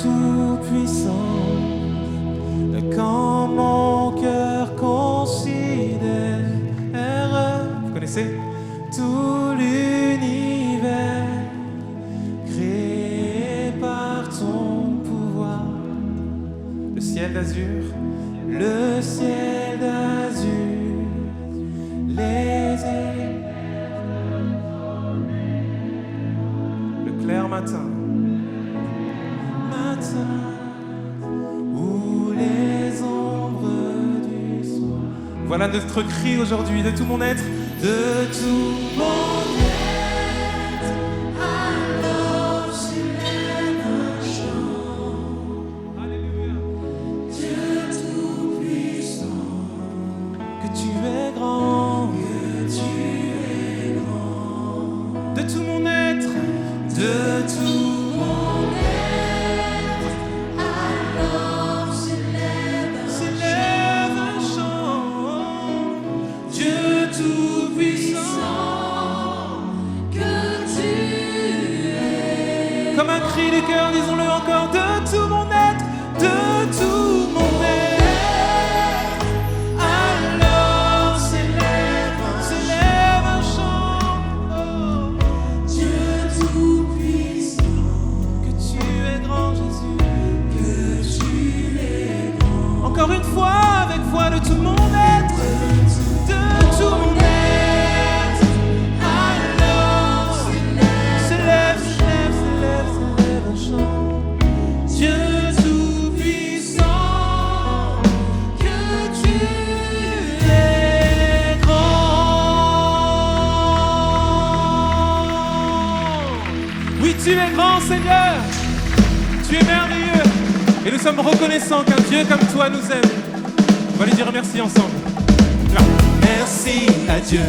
Tout-Puissant, quand mon cœur considère, vous connaissez, tout l'univers créé par ton pouvoir, le ciel d'azur, les le clair matin, ou les ombres du soir. Voilà notre cri aujourd'hui, de tout mon être, de tout mon être. Alors j'élève un chant. Alléluia. Dieu tout-puissant, que tu es grand, de tout mon être, de tout mon être. Alors s'élève un chant. Dieu tout-puissant, que tu es. Comme un cri du cœur, disons-le encore, de tout mon être, de tout mon être. Alors s'élève un chant. Oh. Dieu tout-puissant, que tu es grand, Jésus, que tu es grand. Encore une fois, avec foi de tout mon être, de tout mon être. Alors s'élève un chant. Dieu tout-puissant, que tu es grand. Oui, tu es grand, Seigneur. Tu es merveilleux. Et nous sommes reconnaissants qu'un Dieu comme toi nous aime. On va lui dire merci ensemble. Là. Merci à Dieu.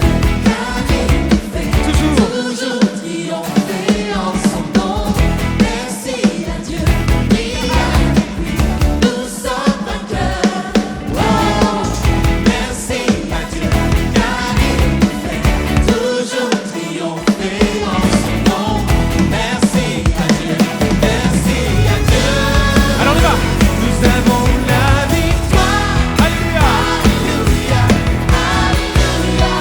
Toujours. Toujours triompher en son nom. Merci à Dieu, qui avec lui nous sommes vainqueurs. Oh, merci à Dieu, car il nous fait toujours triompher en son nom. Merci à Dieu, merci à Dieu. Alors on y va. Nous avons la victoire. Alléluia. Alléluia, alléluia.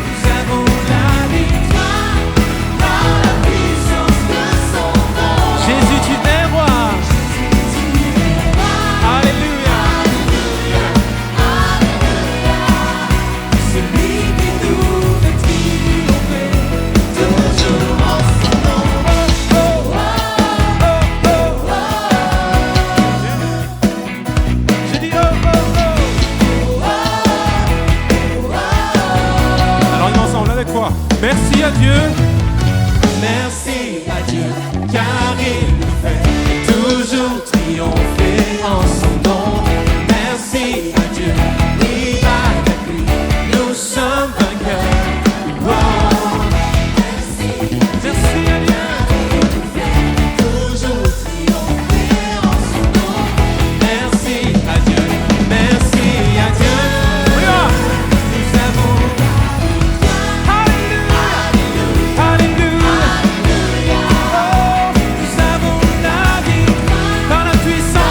Nous avons la victoire. Par la puissance de son nom. Jésus, tu es roi. Alléluia. Celui qui nous fait triompher, toujours en son nom. Oh, oh, oh, oh, Je dis oh, oh, oh. Alors on y va ensemble avec quoi? Merci à Dieu. Merci à Dieu, car il nous fait toujours triompher en son nom. Merci à Dieu, oui, avec lui, nous sommes vainqueurs. Oh. Merci à Dieu. toujours triompher en son nom. Merci à Dieu, merci à Dieu. On y va. Nous avons Alléluia, Alléluia. Oh, nous avons la vie par la puissance.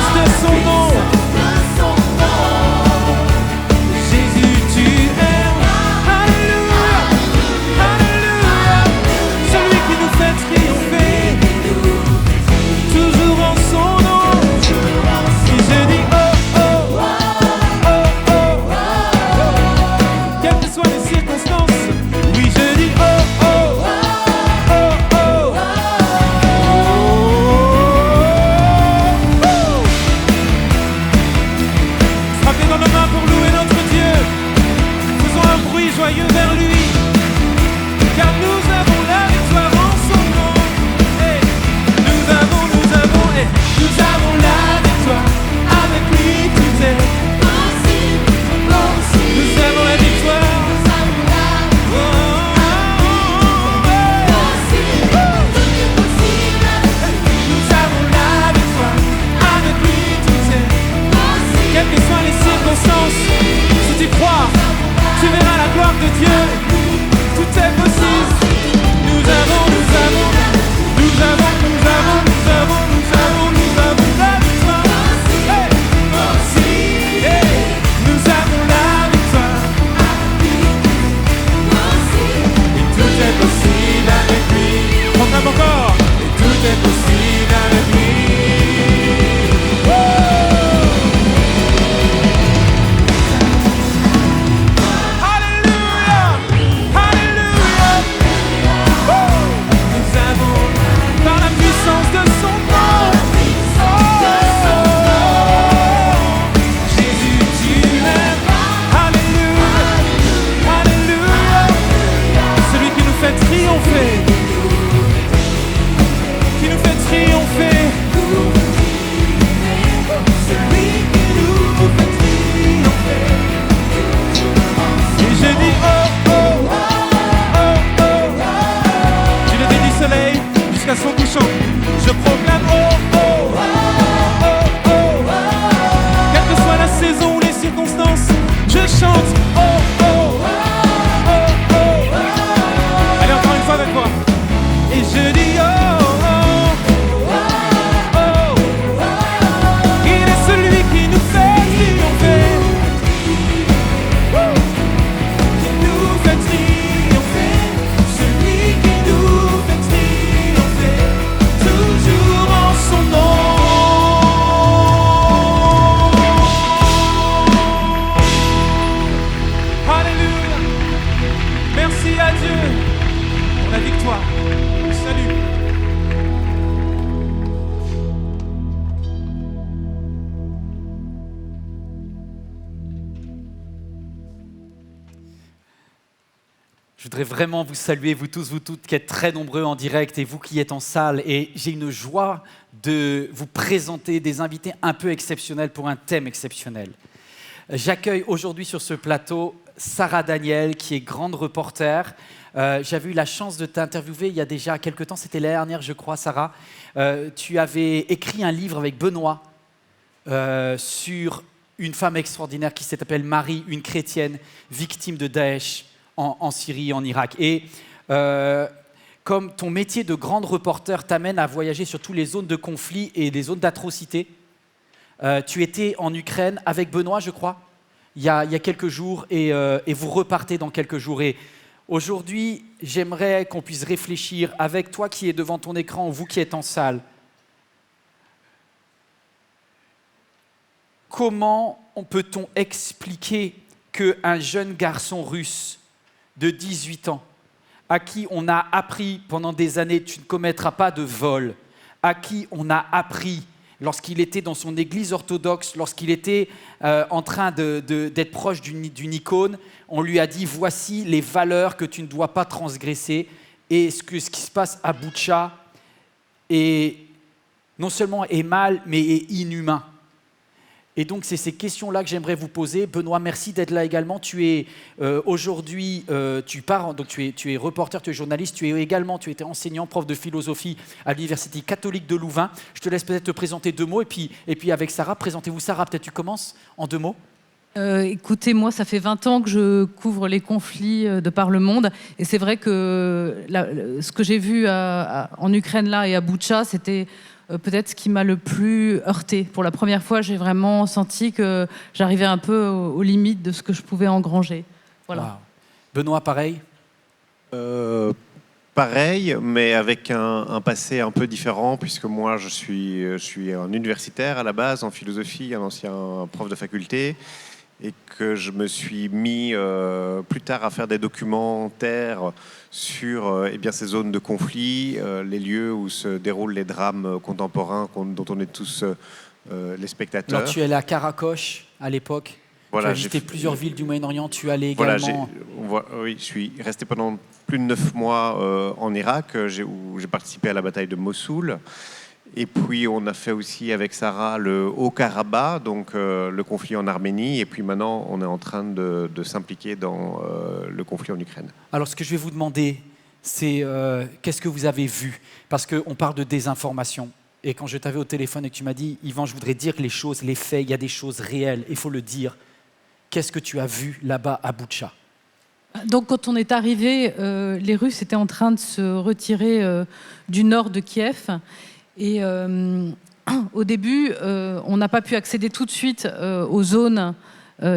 triompher, qui nous fait triompher. Celui qui nous fait triompher. Et je dis oh oh, oh oh. Du lever du soleil jusqu'à son couchant, je proclame oh oh, oh oh. Quelle que soit la saison ou les circonstances, je chante oh oh, oh oh. Allez, encore une fois avec moi. Et je dis oh oh, oh. Il est celui qui nous fait triompher. Qui nous fait triompher. Celui qui nous fait triompher. Toujours en son nom. Alléluia. Merci à Dieu pour la victoire. Salut. Je voudrais vraiment vous saluer, vous tous, vous toutes qui êtes très nombreux en direct et vous qui êtes en salle. Et j'ai une joie de vous présenter des invités un peu exceptionnels pour un thème exceptionnel. J'accueille aujourd'hui sur ce plateau Sarah Daniel, qui est grande reporter. J'avais eu la chance de t'interviewer il y a déjà quelques temps, c'était l'année dernière, je crois, Sarah. Tu avais écrit un livre avec Benoît sur une femme extraordinaire qui s'appelle Marie, une chrétienne victime de Daesh en Syrie et en Irak. Et comme ton métier de grande reporter t'amène à voyager sur toutes les zones de conflit et des zones d'atrocité, tu étais en Ukraine avec Benoît, je crois, il y a quelques jours, et vous repartez dans quelques jours. Et aujourd'hui, j'aimerais qu'on puisse réfléchir avec toi qui es devant ton écran, ou vous qui êtes en salle. Comment peut-on expliquer qu'un jeune garçon russe de 18 ans, à qui on a appris pendant des années « tu ne commettras pas de vol », à qui on a appris lorsqu'il était dans son église orthodoxe, lorsqu'il était en train d'être proche d'une icône, on lui a dit « voici les valeurs que tu ne dois pas transgresser ». Et ce qui se passe à Boutcha est non seulement est mal, mais est inhumain. Et donc, c'est ces questions-là que j'aimerais vous poser. Benoît, merci d'être là également. Tu es aujourd'hui, tu es reporter, tu es journaliste, tu étais enseignant, prof de philosophie à l'Université catholique de Louvain. Je te laisse peut-être te présenter 2 mots. Et puis avec Sarah, présentez-vous. Sarah, peut-être tu commences en 2 mots. Écoutez, moi, ça fait 20 ans que je couvre les conflits de par le monde. Et c'est vrai que ce que j'ai vu en Ukraine là et à Boutcha, c'était peut-être ce qui m'a le plus heurté. Pour la première fois, j'ai vraiment senti que j'arrivais un peu aux limites de ce que je pouvais engranger. Voilà. Wow. Benoît, pareil. Pareil, mais avec un passé un peu différent, puisque moi, je suis un universitaire à la base, en philosophie, un ancien prof de faculté, et que je me suis mis plus tard à faire des documentaires sur ces zones de conflit, les lieux où se déroulent les drames contemporains dont on est tous les spectateurs. Alors, tu es allé à Karakosh à l'époque. Voilà, tu as visité plusieurs villes du Moyen-Orient. Tu es allé également... Oui, je suis resté pendant plus de 9 mois en Irak, où j'ai participé à la bataille de Mossoul. Et puis, on a fait aussi avec Sarah le Haut-Karabakh, donc le conflit en Arménie. Et puis maintenant, on est en train de s'impliquer dans le conflit en Ukraine. Alors, ce que je vais vous demander, c'est qu'est-ce que vous avez vu ? Parce qu'on parle de désinformation. Et quand je t'avais au téléphone et que tu m'as dit « Yvan, je voudrais dire les choses, les faits, il y a des choses réelles, il faut le dire ». Qu'est-ce que tu as vu là-bas à Boutcha ? Donc, quand on est arrivé, les Russes étaient en train de se retirer du nord de Kiev. Et au début, on n'a pas pu accéder tout de suite aux zones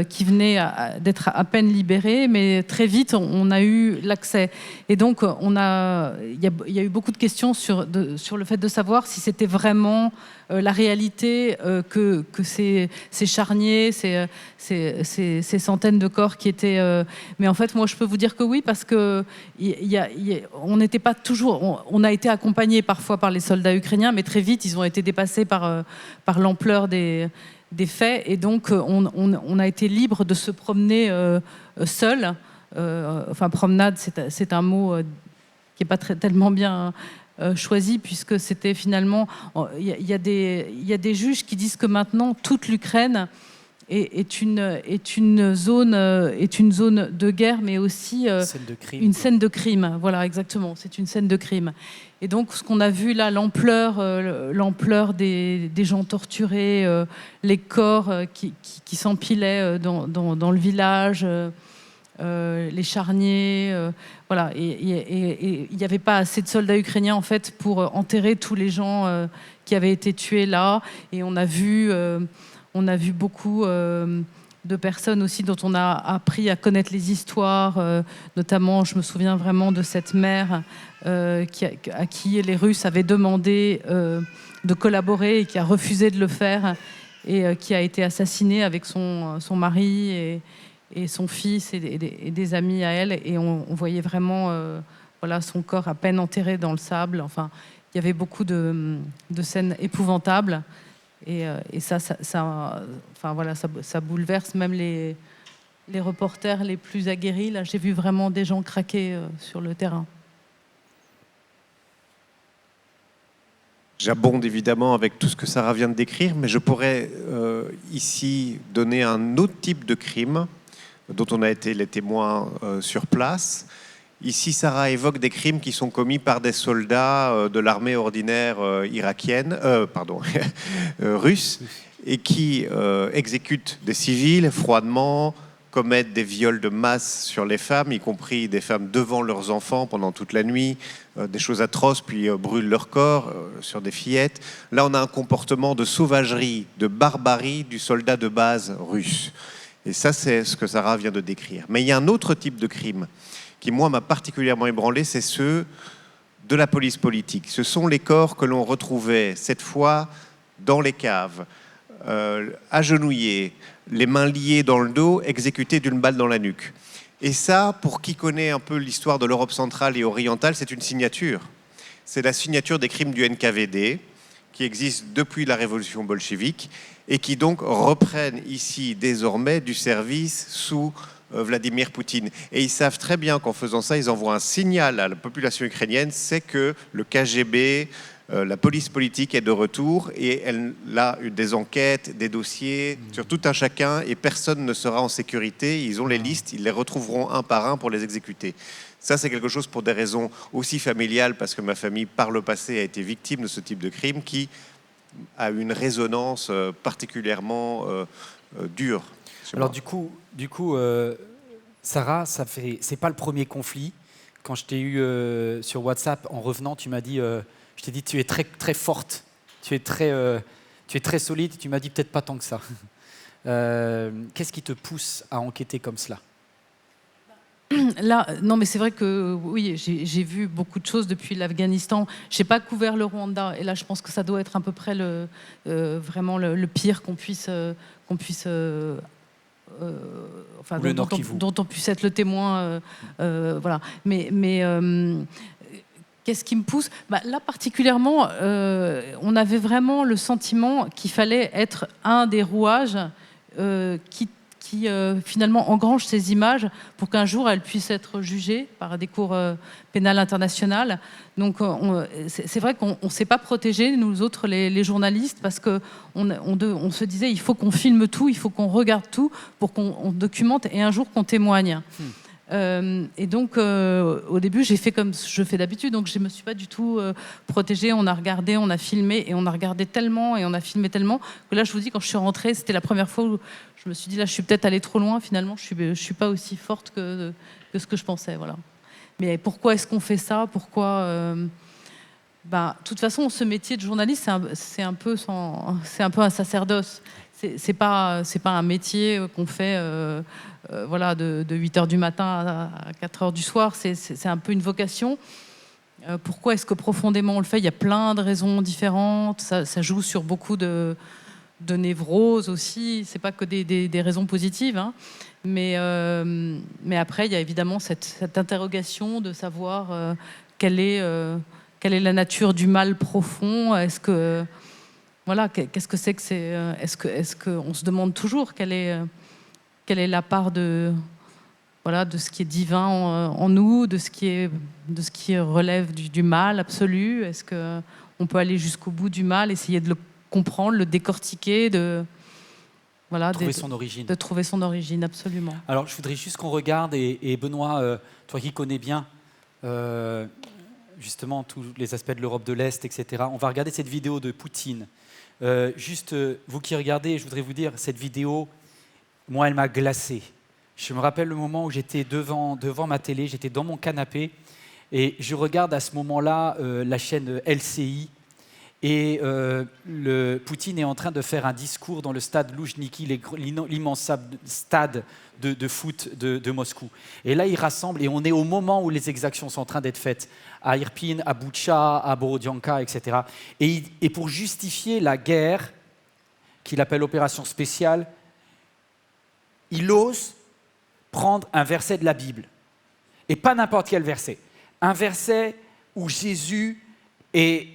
qui venaient d'être à peine libérées, mais très vite, on a eu l'accès. Et donc, il y a eu beaucoup de questions sur le fait de savoir si c'était vraiment la réalité que ces charniers, ces centaines de corps qui étaient... Mais en fait, moi, je peux vous dire que oui, parce que on n'était pas toujours... On a été accompagnés parfois par les soldats ukrainiens, mais très vite, ils ont été dépassés par l'ampleur des faits, et donc on a été libre de se promener seul. Enfin, promenade, c'est un mot qui est pas tellement bien choisi, puisque c'était finalement... Il y a des juges qui disent que maintenant, toute l'Ukraine est une zone de guerre, mais aussi Scène de crime, une quoi. scène de crime. Voilà, exactement, c'est une scène de crime. Et donc, ce qu'on a vu là, l'ampleur des gens torturés, les corps qui s'empilaient dans le village, les charniers, voilà. Et il n'y avait pas assez de soldats ukrainiens, en fait, pour enterrer tous les gens qui avaient été tués là. Et on a vu beaucoup de personnes aussi dont on a appris à connaître les histoires. Notamment, je me souviens vraiment de cette mère à qui les Russes avaient demandé de collaborer et qui a refusé de le faire et qui a été assassinée avec son mari et son fils et des amis à elle. Et on voyait vraiment voilà, son corps à peine enterré dans le sable. Enfin, il y avait beaucoup de scènes épouvantables. Et ça bouleverse même les reporters les plus aguerris. Là, j'ai vu vraiment des gens craquer sur le terrain. J'abonde évidemment avec tout ce que Sarah vient de décrire, mais je pourrais ici donner un autre type de crime dont on a été les témoins sur place. Ici, Sarah évoque des crimes qui sont commis par des soldats de l'armée ordinaire russe, et qui exécutent des civils froidement, commettent des viols de masse sur les femmes, y compris des femmes devant leurs enfants pendant toute la nuit, des choses atroces, puis brûlent leur corps sur des fillettes. Là, on a un comportement de sauvagerie, de barbarie du soldat de base russe. Et ça, c'est ce que Sarah vient de décrire. Mais il y a un autre type de crime qui, moi, m'a particulièrement ébranlé, c'est ceux de la police politique. Ce sont les corps que l'on retrouvait, cette fois, dans les caves, agenouillés, les mains liées dans le dos, exécutés d'une balle dans la nuque. Et ça, pour qui connaît un peu l'histoire de l'Europe centrale et orientale, c'est une signature. C'est la signature des crimes du NKVD, qui existe depuis la révolution bolchevique, et qui donc reprennent ici, désormais, du service sous Vladimir Poutine. Et ils savent très bien qu'en faisant ça, ils envoient un signal à la population ukrainienne, c'est que le KGB, la police politique est de retour et elle a des enquêtes, des dossiers sur tout un chacun et personne ne sera en sécurité. Ils ont les listes, ils les retrouveront un par un pour les exécuter. Ça, c'est quelque chose pour des raisons aussi familiales, parce que ma famille, par le passé, a été victime de ce type de crime qui a une résonance particulièrement dure. Alors du coup, Sarah, c'est pas le premier conflit. Quand je t'ai eu sur WhatsApp en revenant, tu m'as dit, je t'ai dit, tu es très très forte, tu es très solide. Tu m'as dit peut-être pas tant que ça. Qu'est-ce qui te pousse à enquêter comme cela? Là, non, mais c'est vrai que oui, j'ai vu beaucoup de choses depuis l'Afghanistan. J'ai pas couvert le Rwanda, et là, je pense que ça doit être à peu près vraiment le pire qu'on puisse enfin, dont on puisse être le témoin, voilà. Mais qu'est-ce qui me pousse? Là, particulièrement, on avait vraiment le sentiment qu'il fallait être un des rouages qui finalement engrange ces images pour qu'un jour elles puissent être jugées par des cours pénales internationales. Donc c'est vrai qu'on ne s'est pas protégés, nous autres, les journalistes, parce qu'on se disait il faut qu'on filme tout, il faut qu'on regarde tout pour qu'on documente et un jour qu'on témoigne. Et donc, au début, j'ai fait comme je fais d'habitude, donc je ne me suis pas du tout protégée. On a regardé, on a filmé, et on a regardé tellement, et on a filmé tellement, que là, je vous dis, quand je suis rentrée, c'était la première fois où je me suis dit, là, je suis peut-être allée trop loin, finalement, je ne suis pas aussi forte que ce que je pensais, voilà. Mais pourquoi est-ce qu'on fait ça? Pourquoi de toute façon, ce métier de journaliste, c'est un peu un sacerdoce. C'est pas un métier qu'on fait voilà, de 8h du matin à 4h du soir. C'est un peu une vocation. Pourquoi est-ce que profondément on le fait? Il y a plein de raisons différentes. Ça joue sur beaucoup de névroses aussi. C'est pas que des raisons positives, hein. Mais après, il y a évidemment cette interrogation de savoir quelle est la nature du mal profond. Est-ce que voilà, qu'est-ce que c'est que est-ce qu'on se demande toujours quelle est la part de voilà, de ce qui est divin en nous, de ce qui relève du mal absolu. Est-ce qu'on peut aller jusqu'au bout du mal, essayer de le comprendre, le décortiquer, Trouver son origine. de trouver son origine, absolument. Alors, je voudrais juste qu'on regarde, et Benoît, toi qui connais bien justement tous les aspects de l'Europe de l'Est, etc., on va regarder cette vidéo de Poutine. Vous qui regardez, je voudrais vous dire, cette vidéo, moi, elle m'a glacé. Je me rappelle le moment où j'étais devant ma télé, j'étais dans mon canapé, et je regarde à ce moment-là la chaîne LCI, et Poutine est en train de faire un discours dans le stade Loujniki, l'immense stade de foot de Moscou. Et là, il rassemble, et on est au moment où les exactions sont en train d'être faites, à Irpin, à Boutcha, à Borodianka, etc. Et pour justifier la guerre, qu'il appelle opération spéciale, il ose prendre un verset de la Bible, et pas n'importe quel verset, un verset où Jésus est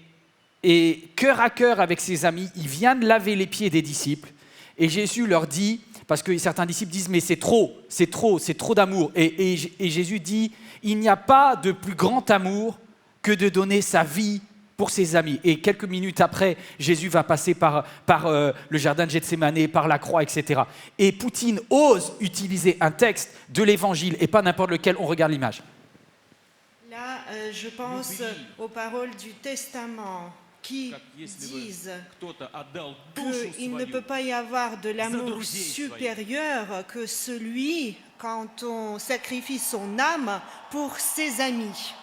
cœur à cœur avec ses amis, il vient de laver les pieds des disciples, et Jésus leur dit, parce que certains disciples disent, mais c'est trop d'amour, et Jésus dit, il n'y a pas de plus grand amour que de donner sa vie pour ses amis. Et quelques minutes après, Jésus va passer par le jardin de Gethsémanée, par la croix, etc. Et Poutine ose utiliser un texte de l'Évangile, et pas n'importe lequel, on regarde l'image. Là, je pense aux paroles du Testament qui disent qu'il ne peut pas y avoir de l'amour supérieur que celui quand on sacrifie son âme pour ses amis.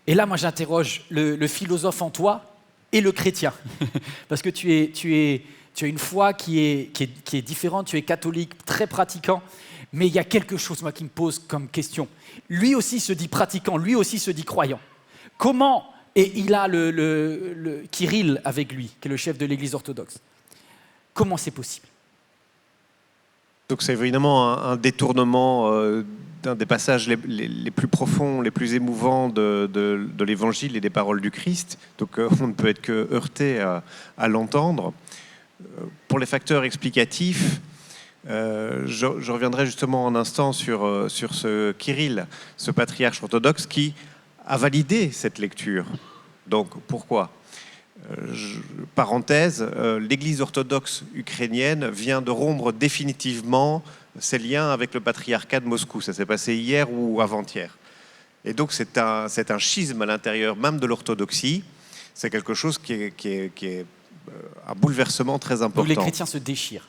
Et là, moi, j'interroge le philosophe en toi et le chrétien. Parce que tu as une foi qui est différente, tu es catholique, très pratiquant, mais il y a quelque chose, moi, qui me pose comme question. Lui aussi se dit pratiquant, lui aussi se dit croyant. Comment, et il a le Kirill avec lui, qui est le chef de l'Église orthodoxe. Comment c'est possible? Donc c'est évidemment un détournement d'un des passages les plus profonds, les plus émouvants de l'Évangile et des paroles du Christ. Donc on ne peut être que heurté à l'entendre. Pour les facteurs explicatifs, je reviendrai justement un instant sur ce Kirill, ce patriarche orthodoxe qui a validé cette lecture. Donc pourquoi ? Parenthèse, l'Église orthodoxe ukrainienne vient de rompre définitivement ses liens avec le patriarcat de Moscou. Ça s'est passé hier ou avant-hier. Et donc c'est un schisme à l'intérieur même de l'orthodoxie. C'est quelque chose qui est un bouleversement très important. Donc les chrétiens se déchirent.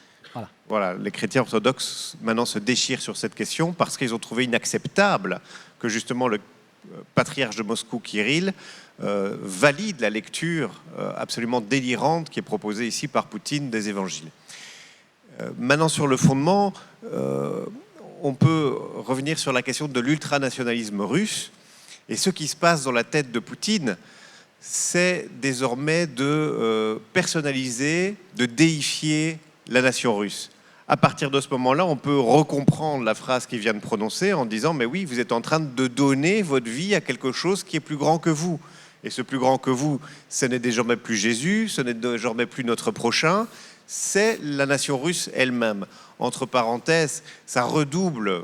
Voilà, les chrétiens orthodoxes maintenant se déchirent sur cette question parce qu'ils ont trouvé inacceptable que justement le patriarche de Moscou, Kirill, valide la lecture absolument délirante qui est proposée ici par Poutine des évangiles. Maintenant, sur le fondement, on peut revenir sur la question de l'ultranationalisme russe. Et ce qui se passe dans la tête de Poutine, c'est désormais de personnaliser, de déifier la nation russe. À partir de ce moment-là, on peut recomprendre la phrase qu'il vient de prononcer en disant « Mais oui, vous êtes en train de donner votre vie à quelque chose qui est plus grand que vous. Et ce plus grand que vous, ce n'est désormais plus Jésus, ce n'est désormais plus notre prochain, c'est la nation russe elle-même. » Entre parenthèses, ça redouble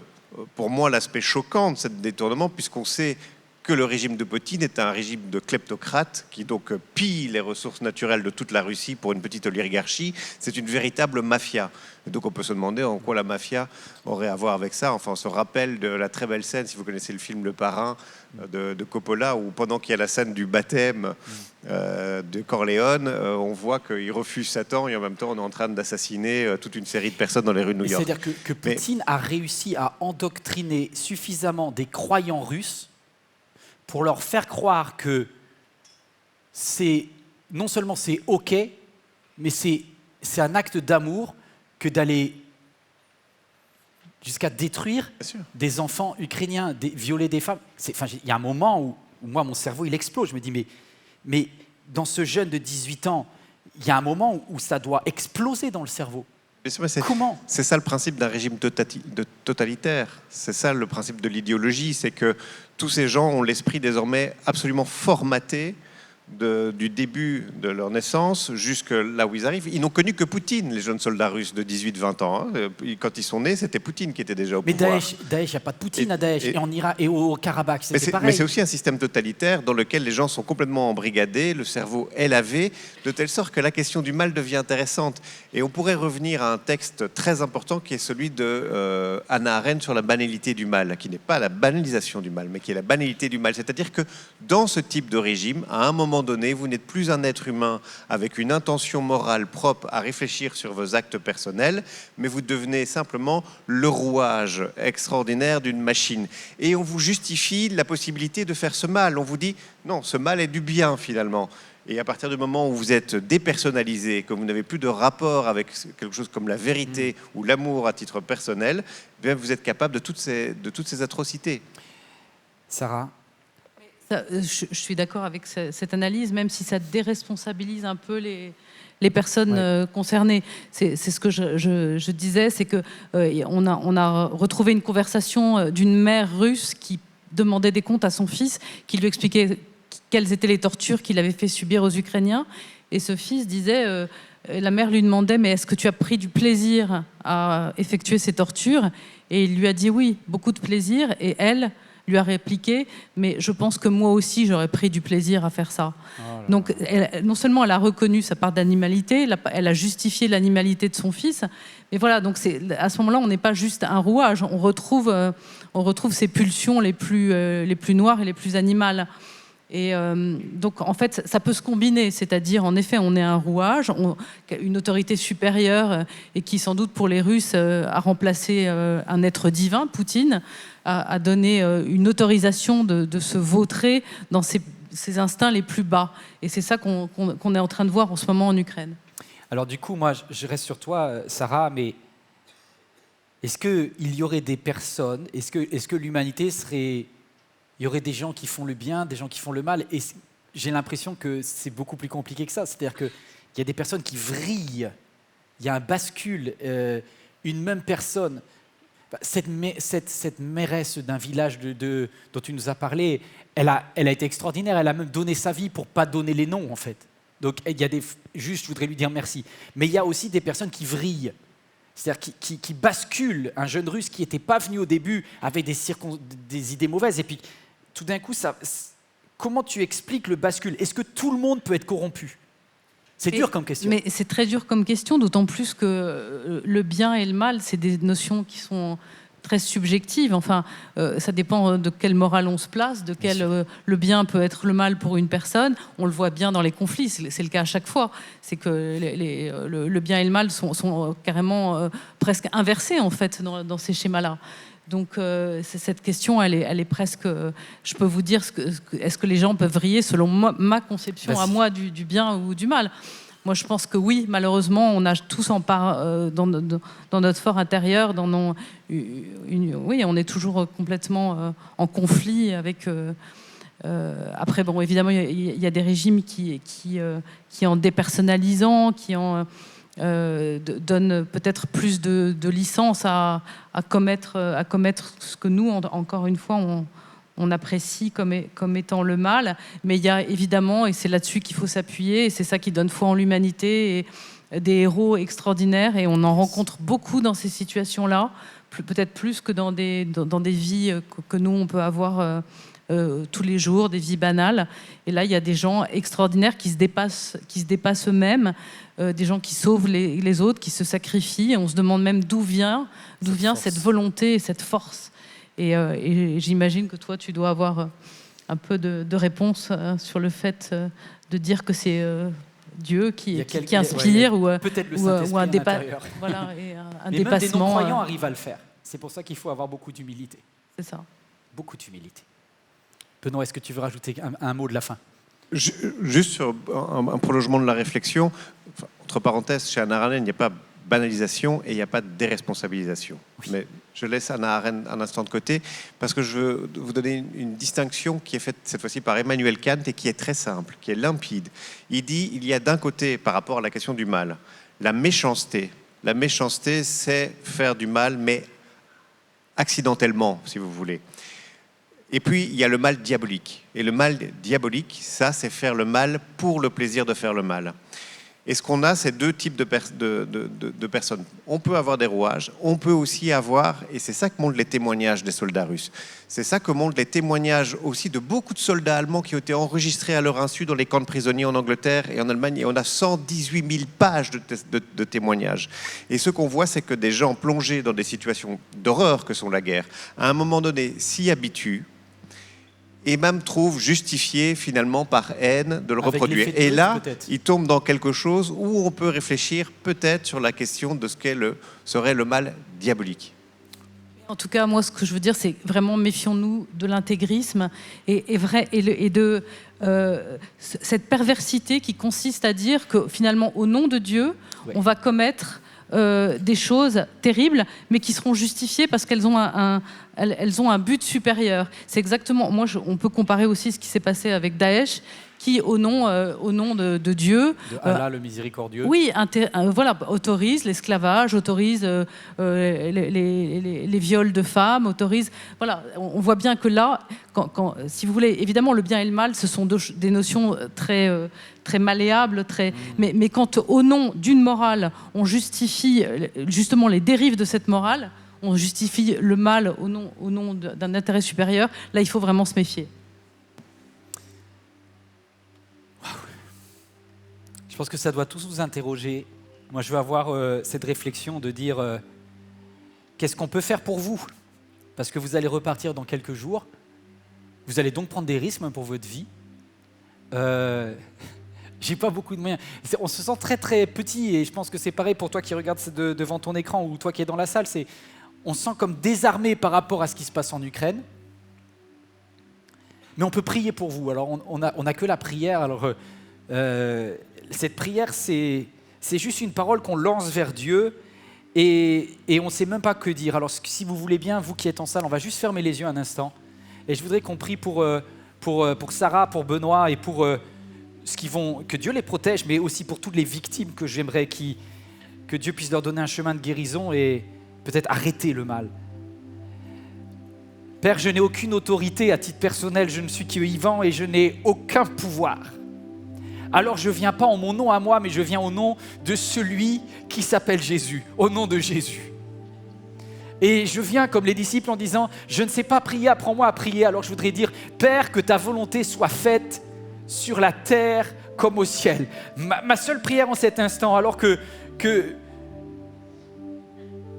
pour moi l'aspect choquant de ce détournement, puisqu'on sait que le régime de Poutine est un régime de kleptocrates qui donc pille les ressources naturelles de toute la Russie pour une petite oligarchie. C'est une véritable mafia. Et donc on peut se demander en quoi la mafia aurait à voir avec ça. Enfin, on se rappelle de la très belle scène, si vous connaissez le film Le Parrain de Coppola, où pendant qu'il y a la scène du baptême de Corleone, on voit qu'il refuse Satan et en même temps on est en train d'assassiner toute une série de personnes dans les rues de New York. C'est-à-dire que Poutine a réussi à endoctriner suffisamment des croyants russes pour leur faire croire que non seulement c'est OK, mais c'est un acte d'amour que d'aller jusqu'à détruire des enfants ukrainiens, violer des femmes. Il y a un moment où moi, mon cerveau, il explose. Je me dis, mais dans ce jeune de 18 ans, il y a un moment où ça doit exploser dans le cerveau. Comment ? C'est ça le principe d'un régime totalitaire. C'est ça le principe de l'idéologie. C'est que tous ces gens ont l'esprit désormais absolument formaté du début de leur naissance jusque là où ils arrivent, ils n'ont connu que Poutine, les jeunes soldats russes de 18-20 ans. Hein. Quand ils sont nés, c'était Poutine qui était déjà au pouvoir. Mais Daesh, il n'y a pas de Poutine à Daesh. Et en Irak et au Karabakh, c'est pareil. Mais c'est aussi un système totalitaire dans lequel les gens sont complètement embrigadés, le cerveau est lavé, de telle sorte que la question du mal devient intéressante. Et on pourrait revenir à un texte très important qui est celui de Hannah Arendt sur la banalité du mal, qui n'est pas la banalisation du mal, mais qui est la banalité du mal. C'est-à-dire que dans ce type de régime, à un moment donné, vous n'êtes plus un être humain avec une intention morale propre à réfléchir sur vos actes personnels, mais vous devenez simplement le rouage extraordinaire d'une machine. Et on vous justifie la possibilité de faire ce mal. On vous dit, non, ce mal est du bien finalement. Et à partir du moment où vous êtes dépersonnalisé, que vous n'avez plus de rapport avec quelque chose comme la vérité ou l'amour à titre personnel, eh bien vous êtes capable de toutes ces atrocités. Sarah ? Je suis d'accord avec cette analyse, même si ça déresponsabilise un peu les personnes concernées. C'est ce que je disais, c'est que on a retrouvé une conversation d'une mère russe qui demandait des comptes à son fils, qui lui expliquait quelles étaient les tortures qu'il avait fait subir aux Ukrainiens. Et ce fils disait, la mère lui demandait, mais est-ce que tu as pris du plaisir à effectuer ces tortures ? Et il lui a dit oui, beaucoup de plaisir. Et elle lui a répliqué, mais je pense que moi aussi j'aurais pris du plaisir à faire ça. Donc non seulement elle a reconnu sa part d'animalité, elle a justifié l'animalité de son fils, mais voilà, donc à ce moment-là on n'est pas juste un rouage, on retrouve ces pulsions les plus noires et les plus animales. Et donc en fait ça peut se combiner, c'est-à-dire en effet on est un rouage, une autorité supérieure et qui sans doute pour les Russes a remplacé un être divin, Poutine, a donné une autorisation de se vautrer dans ses instincts les plus bas. Et c'est ça qu'on est en train de voir en ce moment en Ukraine. Alors du coup, moi, je reste sur toi, Sarah, mais est-ce qu'il y aurait des personnes, est-ce que l'humanité serait... Il y aurait des gens qui font le bien, des gens qui font le mal, et j'ai l'impression que c'est beaucoup plus compliqué que ça. C'est-à-dire qu'il y a des personnes qui vrillent, il y a un bascule, une même personne... Cette mairesse d'un village dont tu nous as parlé, elle a été extraordinaire. Elle a même donné sa vie pour ne pas donner les noms, en fait. Donc, il y a juste, je voudrais lui dire merci. Mais il y a aussi des personnes qui vrillent, c'est-à-dire qui basculent. Un jeune Russe qui n'était pas venu au début avec des idées mauvaises. Et puis, tout d'un coup, comment tu expliques le bascule ? Est-ce que tout le monde peut être corrompu ? C'est dur comme question. Mais c'est très dur comme question, d'autant plus que le bien et le mal, c'est des notions qui sont très subjectives. Enfin, ça dépend de quelle morale on se place, de quel le bien peut être le mal pour une personne. On le voit bien dans les conflits, c'est le cas à chaque fois. C'est que le bien et le mal sont carrément presque inversés en fait dans ces schémas-là. Donc cette question, elle est presque... je peux vous dire, est-ce que les gens peuvent vriller selon ma conception à moi du bien ou du mal ? Moi, je pense que oui, malheureusement, on a tous en part dans notre fort intérieur. Oui, on est toujours complètement en conflit avec... après, bon, évidemment, il y a des régimes qui en dépersonnalisant, qui en... donne peut-être plus de licence à commettre ce que nous, encore une fois, on apprécie comme étant le mal. Mais il y a évidemment, et c'est là-dessus qu'il faut s'appuyer, et c'est ça qui donne foi en l'humanité, et des héros extraordinaires, et on en rencontre beaucoup dans ces situations-là, peut-être plus que dans des vies que nous, on peut avoir tous les jours, des vies banales. Et là, il y a des gens extraordinaires qui se dépassent eux-mêmes, des gens qui sauvent les autres, qui se sacrifient. Et on se demande même d'où vient cette volonté et cette force. Et j'imagine que toi, tu dois avoir un peu de réponse sur le fait de dire que c'est Dieu qui inspire, ou un dépassement. Voilà, un mais dépassement. Même des non-croyants arrivent à le faire. C'est pour ça qu'il faut avoir beaucoup d'humilité. C'est ça. Beaucoup d'humilité. Benoît, est-ce que tu veux rajouter un mot de la fin ? Juste sur un prolongement de la réflexion, entre parenthèses, chez Hannah Arendt, il n'y a pas banalisation et il n'y a pas de déresponsabilisation. Oui. Mais je laisse Hannah Arendt un instant de côté parce que je veux vous donner une distinction qui est faite cette fois-ci par Emmanuel Kant et qui est très simple, qui est limpide. Il dit il y a d'un côté, par rapport à la question du mal, la méchanceté. La méchanceté, c'est faire du mal, mais accidentellement, si vous voulez. Et puis, il y a le mal diabolique. Et le mal diabolique, ça, c'est faire le mal pour le plaisir de faire le mal. Et ce qu'on a, c'est deux types de personnes. On peut avoir des rouages, on peut aussi avoir, et c'est ça que montrent les témoignages des soldats russes, c'est ça que montrent les témoignages aussi de beaucoup de soldats allemands qui ont été enregistrés à leur insu dans les camps de prisonniers en Angleterre et en Allemagne, et on a 118 000 pages de témoignages. Et ce qu'on voit, c'est que des gens plongés dans des situations d'horreur que sont la guerre, à un moment donné, s'y habituent, et même trouve justifié finalement par haine de le Avec reproduire. l'effet de Et meute, là, peut-être. il tombe dans quelque chose où on peut réfléchir peut-être sur la question de ce serait le mal diabolique. En tout cas, moi, ce que je veux dire, c'est vraiment méfions-nous de l'intégrisme et de cette perversité qui consiste à dire que finalement, au nom de Dieu, Ouais. on va commettre des choses terribles, mais qui seront justifiées parce qu'elles ont elles ont un but supérieur. C'est exactement. Moi, on peut comparer aussi ce qui s'est passé avec Daesh, qui, au nom de Dieu, De Allah, le miséricordieux. oui, voilà, autorise l'esclavage, autorise les viols de femmes, autorise. Voilà, on voit bien que là, si vous voulez, évidemment, le bien et le mal, ce sont des notions très malléables, mais quand, au nom d'une morale, on justifie justement les dérives de cette morale, on justifie le mal au nom d'un intérêt supérieur, là, il faut vraiment se méfier. Je pense que ça doit tous vous interroger. Moi, je veux avoir cette réflexion de dire qu'est-ce qu'on peut faire pour vous? Parce que vous allez repartir dans quelques jours. Vous allez donc prendre des risques même pour votre vie. J'ai pas beaucoup de moyens. On se sent très très petit et je pense que c'est pareil pour toi qui regardes devant ton écran ou toi qui es dans la salle. On se sent comme désarmé par rapport à ce qui se passe en Ukraine. Mais on peut prier pour vous. Alors on a que la prière. Alors cette prière, c'est juste une parole qu'on lance vers Dieu et on ne sait même pas que dire. Alors si vous voulez bien, vous qui êtes en salle, on va juste fermer les yeux un instant. Et je voudrais qu'on prie pour Sarah, pour Benoît et pour que Dieu les protège, mais aussi pour toutes les victimes que j'aimerais que Dieu puisse leur donner un chemin de guérison et peut-être arrêter le mal. Père, je n'ai aucune autorité à titre personnel, je ne suis que Yvan et je n'ai aucun pouvoir. Alors je ne viens pas en mon nom à moi, mais je viens au nom de celui qui s'appelle Jésus, au nom de Jésus. Et je viens comme les disciples en disant, je ne sais pas prier, apprends-moi à prier. Alors je voudrais dire, Père, que ta volonté soit faite sur la terre comme au ciel. Ma seule prière en cet instant, alors que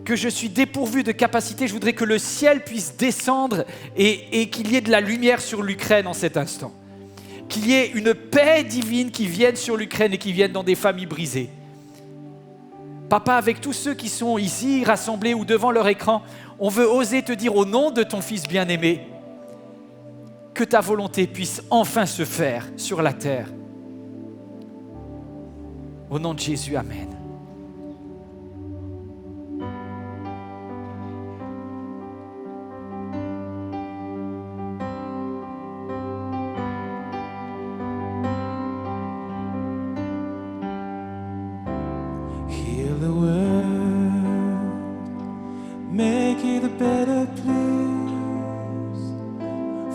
je suis dépourvu de capacité, je voudrais que le ciel puisse descendre et qu'il y ait de la lumière sur l'Ukraine en cet instant. Qu'il y ait une paix divine qui vienne sur l'Ukraine et qui vienne dans des familles brisées. Papa, avec tous ceux qui sont ici, rassemblés ou devant leur écran, on veut oser te dire au nom de ton Fils bien-aimé que ta volonté puisse enfin se faire sur la terre. Au nom de Jésus, Amen. Heal the world, make it a better place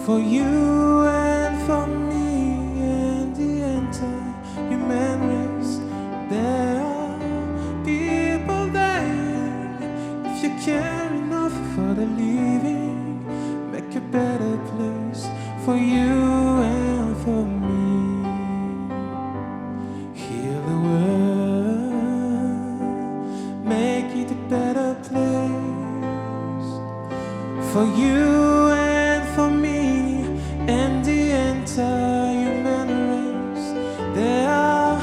for you and for me and the entire human race. There are people dying. If you care enough for the living, make a better place for you and for me. Heal the world, make it a better place for you and for me and the entire human race. There are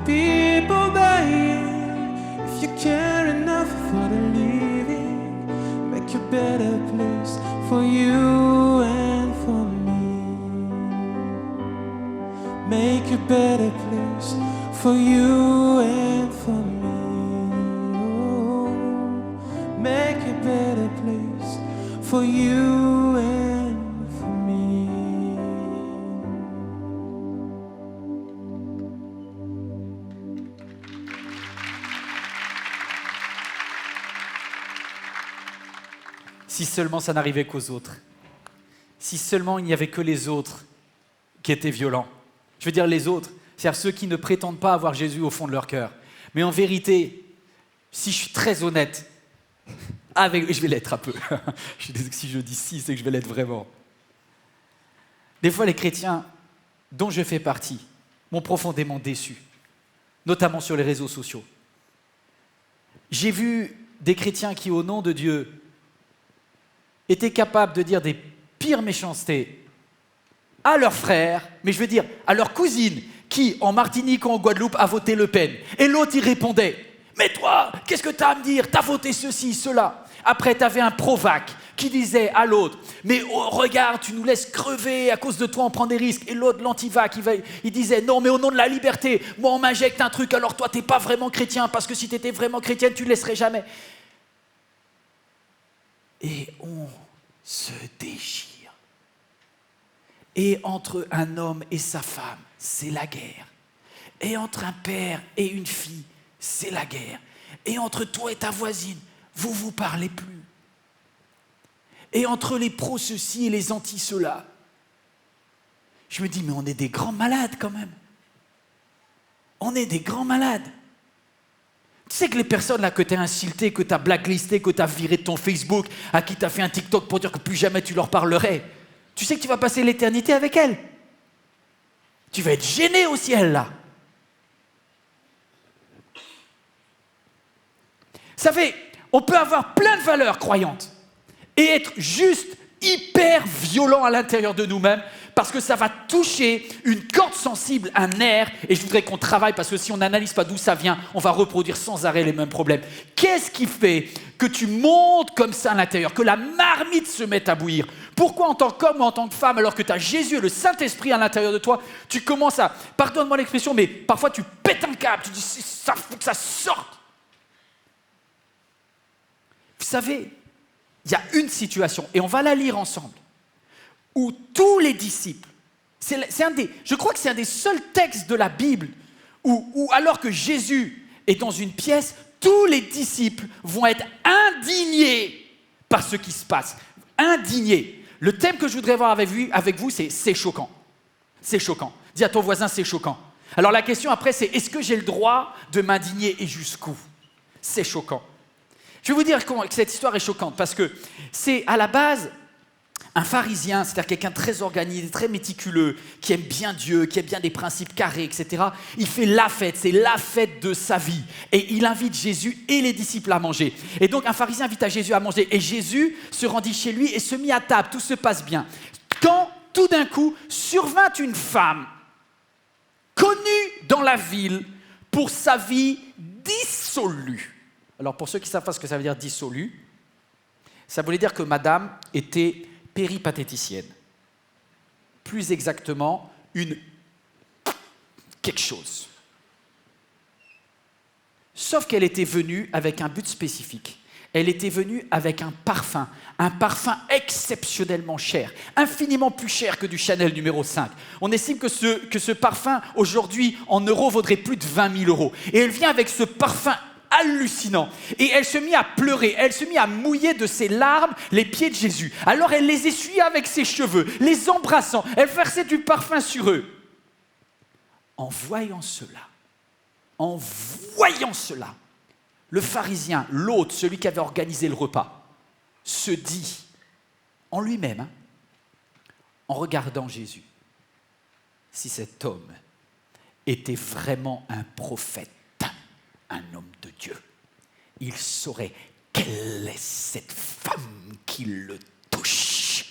people dying. If you care enough for the living, make a better place for you and for me. Make a better place for you and for me. Oh, make a better place for you and for me. Si seulement ça n'arrivait qu'aux autres. si seulement il n'y avait que les autres qui étaient violents. Je veux dire les autres, c'est-à-dire ceux qui ne prétendent pas avoir Jésus au fond de leur cœur. Mais en vérité, si je suis très honnête, je vais l'être un peu. Je suis désolé, si je dis si, c'est que je vais l'être vraiment. Des fois, les chrétiens dont je fais partie m'ont profondément déçu, notamment sur les réseaux sociaux. J'ai vu des chrétiens qui, au nom de Dieu, étaient capables de dire des pires méchancetés à leurs frères, mais je veux dire à leur cousine, qui, en Martinique ou en Guadeloupe, a voté Le Pen. Et l'autre, il répondait « Mais toi, qu'est-ce que t'as à me dire? T'as voté ceci, cela. » Après, t'avais un Provac qui disait à l'autre « Mais oh, regarde, tu nous laisses crever, à cause de toi, on prend des risques. » Et l'autre, l'antivac, il disait « Non, mais au nom de la liberté, moi, on m'injecte un truc, alors toi, t'es pas vraiment chrétien, parce que si t'étais vraiment chrétienne, tu ne laisserais jamais. » Et on se déchire. Et entre un homme et sa femme, c'est la guerre. Et entre un père et une fille, c'est la guerre. Et entre toi et ta voisine, vous ne vous parlez plus. Et entre les pros ceci et les anti cela, je me dis, mais on est des grands malades quand même. On est des grands malades. Tu sais que les personnes là que tu as insultées, que tu as blacklistées, que tu as viré de ton Facebook, à qui tu as fait un TikTok pour dire que plus jamais tu leur parlerais, tu sais que tu vas passer l'éternité avec elles. Tu vas être gêné au ciel là. Vous savez, on peut avoir plein de valeurs croyantes et être juste hyper violent à l'intérieur de nous-mêmes parce que ça va toucher une corde sensible, un nerf, et je voudrais qu'on travaille parce que si on n'analyse pas d'où ça vient, on va reproduire sans arrêt les mêmes problèmes. Qu'est-ce qui fait que tu montes comme ça à l'intérieur, que la marmite se mette à bouillir? Pourquoi en tant qu'homme ou en tant que femme, alors que tu as Jésus et le Saint-Esprit à l'intérieur de toi, tu commences à, pardonne-moi l'expression, mais parfois tu pètes un câble, tu dis ça faut que ça sorte. Vous savez, il y a une situation, et on va la lire ensemble, où tous les disciples, je crois que c'est un des seuls textes de la Bible où alors que Jésus est dans une pièce, tous les disciples vont être indignés par ce qui se passe. Indignés. Le thème que je voudrais voir avec vous, c'est choquant. C'est choquant. Dis à ton voisin, c'est choquant. Alors la question après, c'est est-ce que j'ai le droit de m'indigner et jusqu'où? C'est choquant. Je vais vous dire que cette histoire est choquante parce que c'est à la base un pharisien, c'est-à-dire quelqu'un de très organisé, très méticuleux, qui aime bien Dieu, qui aime bien des principes carrés, etc. Il fait la fête, c'est la fête de sa vie. Et il invite Jésus et les disciples à manger. Et donc un pharisien invite à Jésus à manger. Et Jésus se rendit chez lui et se mit à table, tout se passe bien. Quand, tout d'un coup, survint une femme connue dans la ville pour sa vie dissolue. Alors pour ceux qui ne savent pas ce que ça veut dire dissolue, ça voulait dire que madame était péripatéticienne. Plus exactement, quelque chose. Sauf qu'elle était venue avec un but spécifique. Elle était venue avec un parfum exceptionnellement cher, infiniment plus cher que du Chanel numéro 5. On estime que ce parfum, aujourd'hui, en euros, vaudrait plus de 20 000 euros. Et elle vient avec ce parfum hallucinant. Et elle se mit à pleurer, elle se mit à mouiller de ses larmes les pieds de Jésus. Alors elle les essuyait avec ses cheveux, les embrassant, elle versait du parfum sur eux. En voyant cela, le pharisien, l'hôte, celui qui avait organisé le repas, se dit en lui-même, en regardant Jésus, si cet homme était vraiment un prophète, un homme de Dieu, il saurait quelle est cette femme qui le touche.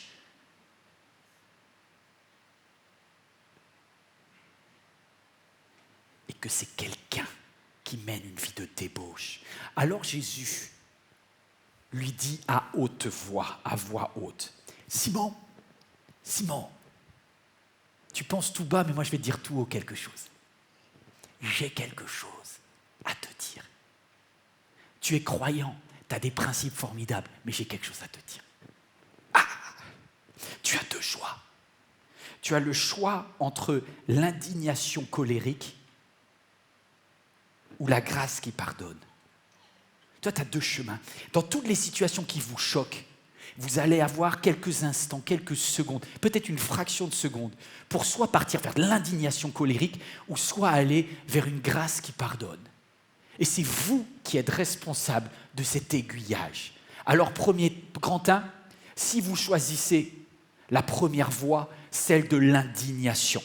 Et que c'est quelqu'un qui mène une vie de débauche. Alors Jésus lui dit à haute voix, à voix haute, Simon, tu penses tout bas, mais moi je vais te dire tout haut quelque chose. J'ai quelque chose à te dire. Tu es croyant, tu as des principes formidables, mais j'ai quelque chose à te dire. Tu as deux choix. Tu as le choix entre l'indignation colérique ou la grâce qui pardonne. Toi, tu as deux chemins. Dans toutes les situations qui vous choquent, vous allez avoir quelques instants, quelques secondes, peut-être une fraction de seconde, pour soit partir vers de l'indignation colérique, ou soit aller vers une grâce qui pardonne. Et c'est vous qui êtes responsable de cet aiguillage. Alors, premier grand 1, si vous choisissez la première voie, celle de l'indignation,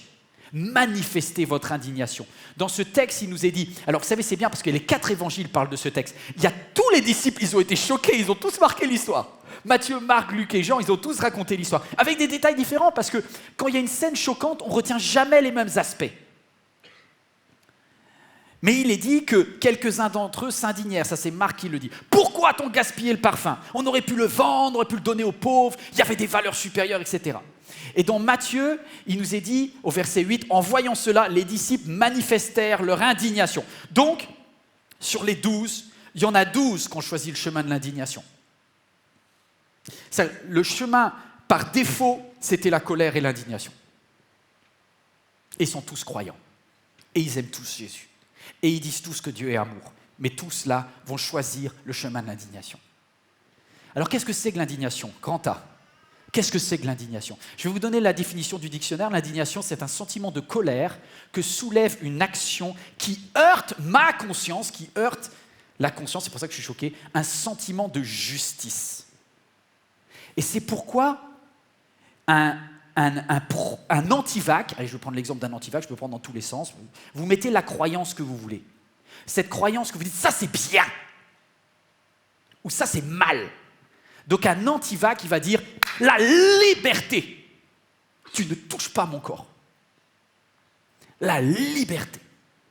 manifestez votre indignation. Dans ce texte, il nous est dit, alors vous savez, c'est bien parce que les 4 évangiles parlent de ce texte. Il y a tous les disciples, ils ont été choqués, ils ont tous marqué l'histoire. Matthieu, Marc, Luc et Jean, ils ont tous raconté l'histoire, avec des détails différents, parce que quand il y a une scène choquante, on ne retient jamais les mêmes aspects. Mais il est dit que quelques-uns d'entre eux s'indignèrent, ça c'est Marc qui le dit. Pourquoi a-t-on gaspillé le parfum? On aurait pu le vendre, on aurait pu le donner aux pauvres, il y avait des valeurs supérieures, etc. Et dans Matthieu, il nous est dit, au verset 8, en voyant cela, les disciples manifestèrent leur indignation. Donc, sur les 12, il y en a 12 qui ont choisi le chemin de l'indignation. Le chemin, par défaut, c'était la colère et l'indignation. Et ils sont tous croyants. Et ils aiment tous Jésus. Et ils disent tous que Dieu est amour. Mais tous là vont choisir le chemin de l'indignation. Alors qu'est-ce que c'est que l'indignation? Grand A. Qu'est-ce que c'est que l'indignation? Je vais vous donner la définition du dictionnaire. L'indignation, c'est un sentiment de colère que soulève une action qui heurte ma conscience, qui heurte la conscience, c'est pour ça que je suis choqué, un sentiment de justice. Et c'est pourquoi un antivac, allez, je vais prendre l'exemple d'un antivac, je peux prendre dans tous les sens, vous mettez la croyance que vous voulez. Cette croyance que vous dites, ça c'est bien, ou ça c'est mal. Donc un antivac, il va dire, la liberté, tu ne touches pas mon corps. La liberté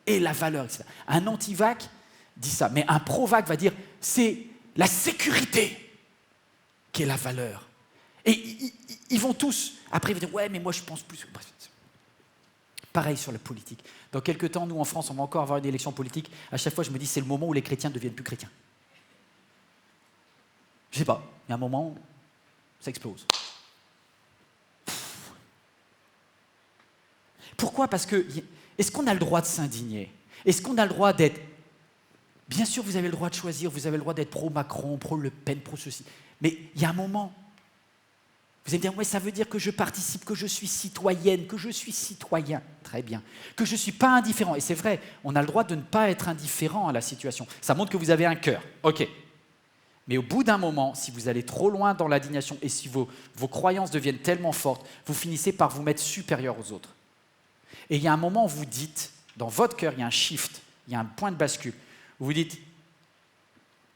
et la valeur, etc. Un antivac dit ça, mais un provac va dire, c'est la sécurité qui est la valeur. Et ils vont tous, après ils vont dire, ouais, mais moi je pense plus. Pareil sur la politique. Dans quelques temps, nous en France, on va encore avoir une élection politique. À chaque fois, je me dis, c'est le moment où les chrétiens ne deviennent plus chrétiens. Je sais pas, il y a un moment, ça explose. Pourquoi? Parce que, est-ce qu'on a le droit de s'indigner? Est-ce qu'on a le droit d'être... Bien sûr, vous avez le droit de choisir, vous avez le droit d'être pro-Macron, pro-Le Pen, pro-ceci. Mais il y a un moment, vous allez me dire, ouais, ça veut dire que je participe, que je suis citoyenne, que je suis citoyen. Très bien. Que je ne suis pas indifférent. Et c'est vrai, on a le droit de ne pas être indifférent à la situation. Ça montre que vous avez un cœur. OK. Mais au bout d'un moment, si vous allez trop loin dans l'indignation et si vos croyances deviennent tellement fortes, vous finissez par vous mettre supérieur aux autres. Et il y a un moment où vous dites, dans votre cœur, il y a un shift, il y a un point de bascule. Où vous dites,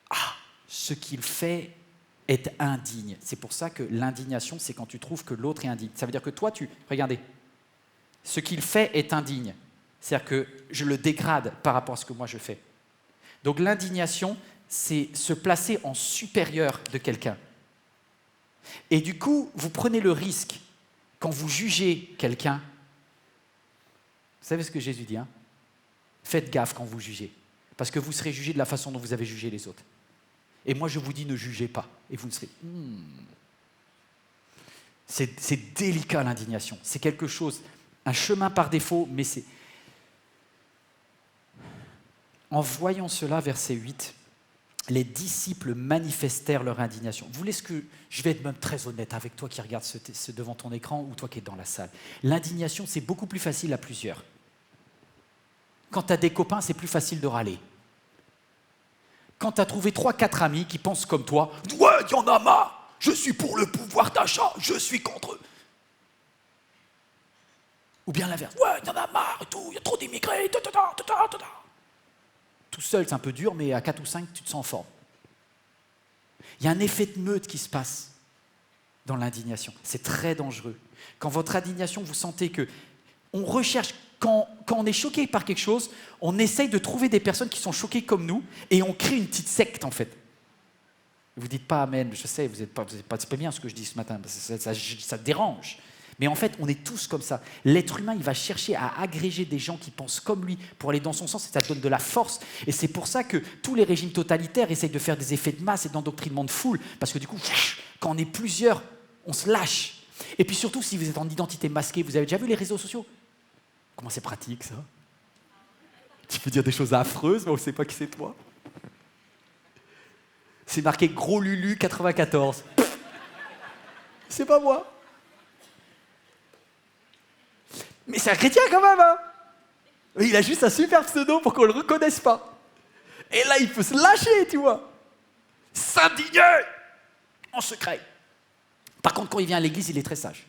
ah, ce qu'il fait est indigne. C'est pour ça que l'indignation, c'est quand tu trouves que l'autre est indigne. Ça veut dire que toi, regardez, ce qu'il fait est indigne. C'est-à-dire que je le dégrade par rapport à ce que moi je fais. Donc l'indignation, c'est se placer en supérieur de quelqu'un. Et du coup, vous prenez le risque, quand vous jugez quelqu'un, vous savez ce que Jésus dit, hein? Faites gaffe quand vous jugez, parce que vous serez jugé de la façon dont vous avez jugé les autres. Et moi, je vous dis, ne jugez pas, et vous ne serez... C'est délicat, l'indignation. C'est quelque chose, un chemin par défaut, mais c'est... En voyant cela, verset 8, les disciples manifestèrent leur indignation. Vous voulez ce que... Je vais être même très honnête avec toi qui regarde ce devant ton écran ou toi qui es dans la salle. L'indignation, c'est beaucoup plus facile à plusieurs. Quand tu as des copains, c'est plus facile de râler. Quand tu as trouvé 3-4 amis qui pensent comme toi, « Ouais, il y en a marre, je suis pour le pouvoir d'achat, je suis contre eux. » Ou bien l'inverse, « Ouais, il y en a marre et tout, il y a trop d'immigrés, Tout seul, c'est un peu dur, mais à 4 ou 5, tu te sens en forme. Il y a un effet de meute qui se passe dans l'indignation. C'est très dangereux. Quand votre indignation, vous sentez que... On recherche, quand on est choqué par quelque chose, on essaye de trouver des personnes qui sont choquées comme nous et on crée une petite secte, en fait. Vous ne dites pas amen, je sais, vous n'êtes pas bien ce que je dis ce matin, parce que ça dérange. Mais en fait, on est tous comme ça. L'être humain, il va chercher à agréger des gens qui pensent comme lui pour aller dans son sens et ça donne de la force. Et c'est pour ça que tous les régimes totalitaires essayent de faire des effets de masse et d'endoctrinement de foule. Parce que du coup, quand on est plusieurs, on se lâche. Et puis surtout, si vous êtes en identité masquée, vous avez déjà vu les réseaux sociaux? Comment c'est pratique, ça? Tu peux dire des choses affreuses, mais on ne sait pas qui c'est toi. C'est marqué Gros Lulu 94. c'est pas moi. Mais c'est un chrétien quand même, hein. Il a juste un super pseudo pour qu'on le reconnaisse pas. Et là, il peut se lâcher, tu vois. S'indigner en secret. Par contre, quand il vient à l'église, il est très sage.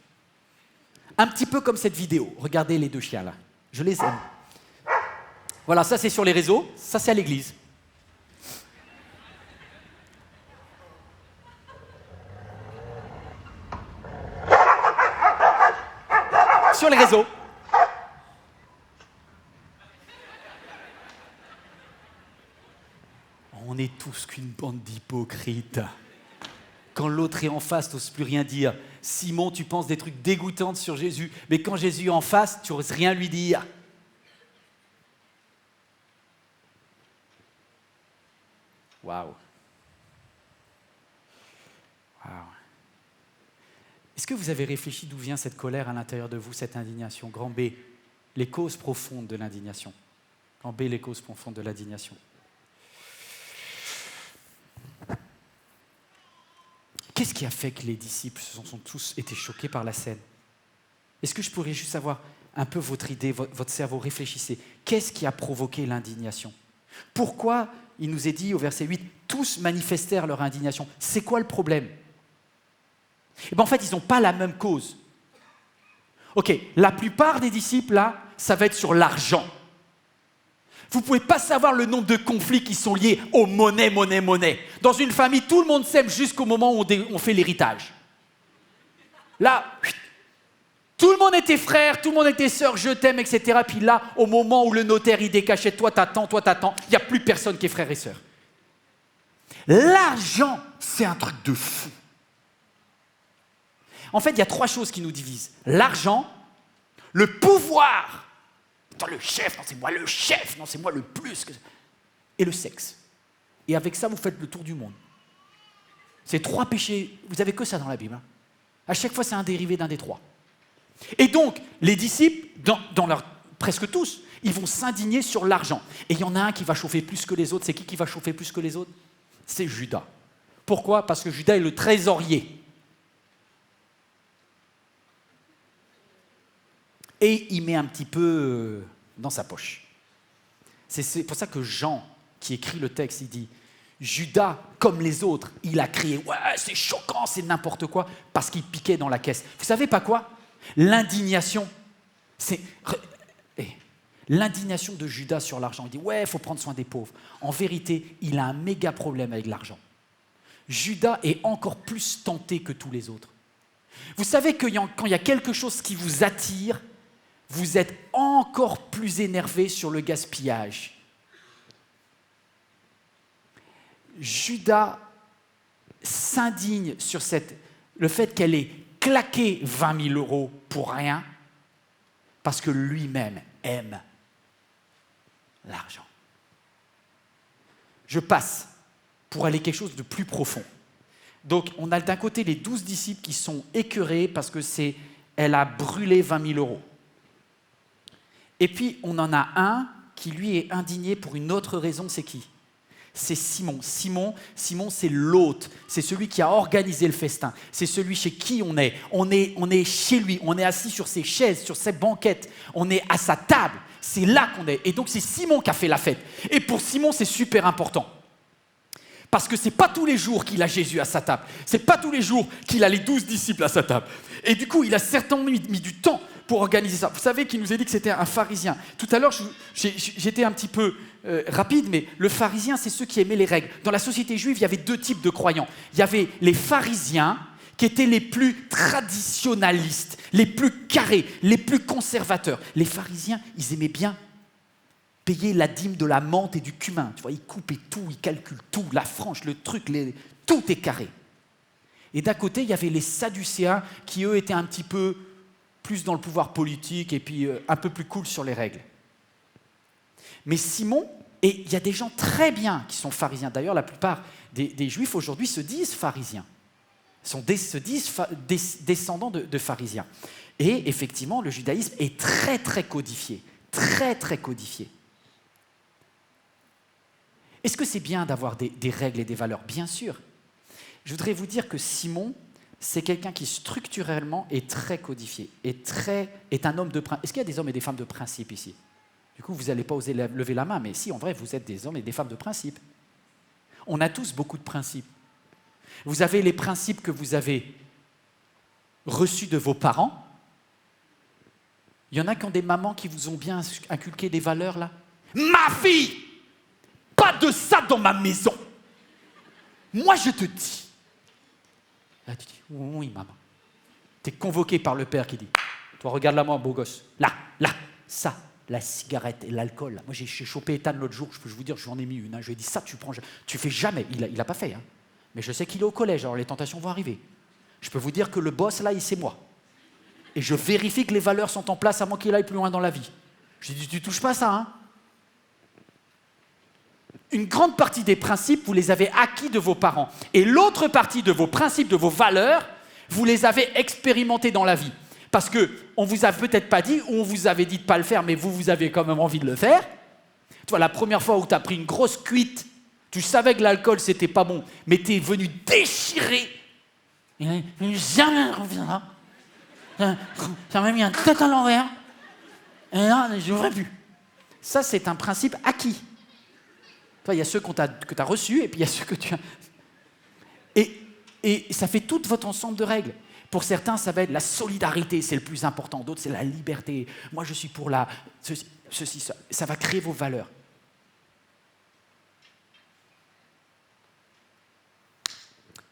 Un petit peu comme cette vidéo. Regardez les deux chiens là. Je les aime. Voilà, ça c'est sur les réseaux, ça c'est à l'église. Sur les réseaux. On est tous qu'une bande d'hypocrites. Quand l'autre est en face, tu n'oses plus rien dire. Simon, tu penses des trucs dégoûtants sur Jésus, mais quand Jésus est en face, tu n'oses rien lui dire. Waouh. Waouh. Est-ce que vous avez réfléchi d'où vient cette colère à l'intérieur de vous, cette indignation? Grand B, les causes profondes de l'indignation. Grand B, les causes profondes de l'indignation. Qu'est-ce qui a fait que les disciples sont tous été choqués par la scène? Est-ce que je pourrais juste avoir un peu votre idée, votre cerveau? Réfléchissez. Qu'est-ce qui a provoqué l'indignation? Pourquoi il nous est dit au verset 8, tous manifestèrent leur indignation? C'est quoi le problème? Eh bien, en fait, ils n'ont pas la même cause. Ok, la plupart des disciples, là, ça va être sur l'argent. Vous ne pouvez pas savoir le nombre de conflits qui sont liés aux monnaie. Dans une famille, tout le monde s'aime jusqu'au moment où on fait l'héritage. Là, tout le monde était frère, tout le monde était sœur, je t'aime, etc. Puis là, au moment où le notaire, il décachette, toi t'attends, il n'y a plus personne qui est frère et sœur. L'argent, c'est un truc de fou. En fait, il y a 3 choses qui nous divisent. L'argent, le pouvoir, le chef, non c'est moi le chef, non c'est moi le plus, et le sexe. Et avec ça, vous faites le tour du monde. Ces 3 péchés, vous n'avez que ça dans la Bible. Hein. À chaque fois, c'est un dérivé d'un des 3. Et donc, les disciples, dans leur, presque tous, ils vont s'indigner sur l'argent. Et il y en a un qui va chauffer plus que les autres. C'est qui va chauffer plus que les autres? C'est Judas. Pourquoi? Parce que Judas est le trésorier. Et il met un petit peu dans sa poche. C'est pour ça que Jean, qui écrit le texte, il dit « Judas, comme les autres, il a crié « Ouais, c'est choquant, c'est n'importe quoi » parce qu'il piquait dans la caisse. Vous savez pas quoi? L'indignation, c'est... L'indignation de Judas sur l'argent. Il dit « Ouais, il faut prendre soin des pauvres ». En vérité, il a un méga problème avec l'argent. Judas est encore plus tenté que tous les autres. Vous savez que quand il y a quelque chose qui vous attire, vous êtes encore plus énervé sur le gaspillage. Judas s'indigne sur le fait qu'elle ait claqué 20 000 € pour rien, parce que lui-même aime l'argent. Je passe pour aller quelque chose de plus profond. Donc, on a d'un côté les 12 disciples qui sont écœurés parce que elle a brûlé 20 000 €. Et puis, on en a un qui, lui, est indigné pour une autre raison, c'est qui? C'est Simon. Simon, c'est l'hôte. C'est celui qui a organisé le festin. C'est celui chez qui on est. On est chez lui. On est assis sur ses chaises, sur ses banquettes. On est à sa table. C'est là qu'on est. Et donc, c'est Simon qui a fait la fête. Et pour Simon, c'est super important. Parce que ce n'est pas tous les jours qu'il a Jésus à sa table. Ce n'est pas tous les jours qu'il a les 12 disciples à sa table. Et du coup, il a certainement mis du temps pour organiser ça. Vous savez qu'il nous a dit que c'était un pharisien. Tout à l'heure, j'étais un petit peu rapide, mais le pharisien, c'est ceux qui aimaient les règles. Dans la société juive, il y avait 2 types de croyants. Il y avait les pharisiens, qui étaient les plus traditionnalistes, les plus carrés, les plus conservateurs. Les pharisiens, ils aimaient bien payer la dîme de la menthe et du cumin. Tu vois, ils coupaient tout, ils calculent tout, la frange, le truc, tout est carré. Et d'un côté, il y avait les sadducéens qui, eux, étaient un petit peu plus dans le pouvoir politique et puis un peu plus cool sur les règles. Mais Simon, et il y a des gens très bien qui sont pharisiens. D'ailleurs, la plupart des Juifs aujourd'hui se disent pharisiens, se disent descendants de pharisiens. Et effectivement, le judaïsme est très, très codifié. Très, très codifié. Est-ce que c'est bien d'avoir des règles et des valeurs? Bien sûr. Je voudrais vous dire que Simon, c'est quelqu'un qui structurellement est très codifié, est un homme de principe. Est-ce qu'il y a des hommes et des femmes de principe ici? Du coup, vous n'allez pas oser lever la main, mais si, en vrai, vous êtes des hommes et des femmes de principe. On a tous beaucoup de principes. Vous avez les principes que vous avez reçus de vos parents. Il y en a qui ont des mamans qui vous ont bien inculqué des valeurs, là. Ma fille, pas de ça dans ma maison. Moi, je te dis. Là, tu dis, oui, maman. Tu es convoqué par le père qui dit, toi, regarde-la, moi, beau gosse. Là, ça, la cigarette et l'alcool. Moi, j'ai chopé Ethan l'autre jour, je peux vous dire, je lui en ai mis une. Je lui ai dit, ça, tu fais jamais. Il n'a pas fait, hein. Mais je sais qu'il est au collège, alors les tentations vont arriver. Je peux vous dire que le boss, là, c'est moi. Et je vérifie que les valeurs sont en place avant qu'il aille plus loin dans la vie. Je lui dis, tu touches pas à ça, hein. Une grande partie des principes, vous les avez acquis de vos parents. Et l'autre partie de vos principes, de vos valeurs, vous les avez expérimentés dans la vie. Parce qu'on ne vous a peut-être pas dit, ou on vous avait dit de ne pas le faire, mais vous avez quand même envie de le faire. Tu vois, la première fois où tu as pris une grosse cuite, tu savais que l'alcool, c'était pas bon, mais tu es venu déchirer. Jamais on reviendra. Ça m'a mis un tête à l'envers. Et là, je n'aurais plus. Ça, c'est un principe acquis. Il y a ceux que tu as reçus, et puis il y a ceux que tu as... Et ça fait tout votre ensemble de règles. Pour certains, ça va être la solidarité, c'est le plus important. D'autres, c'est la liberté. Moi, je suis pour la... Ceci, ça. Ça va créer vos valeurs.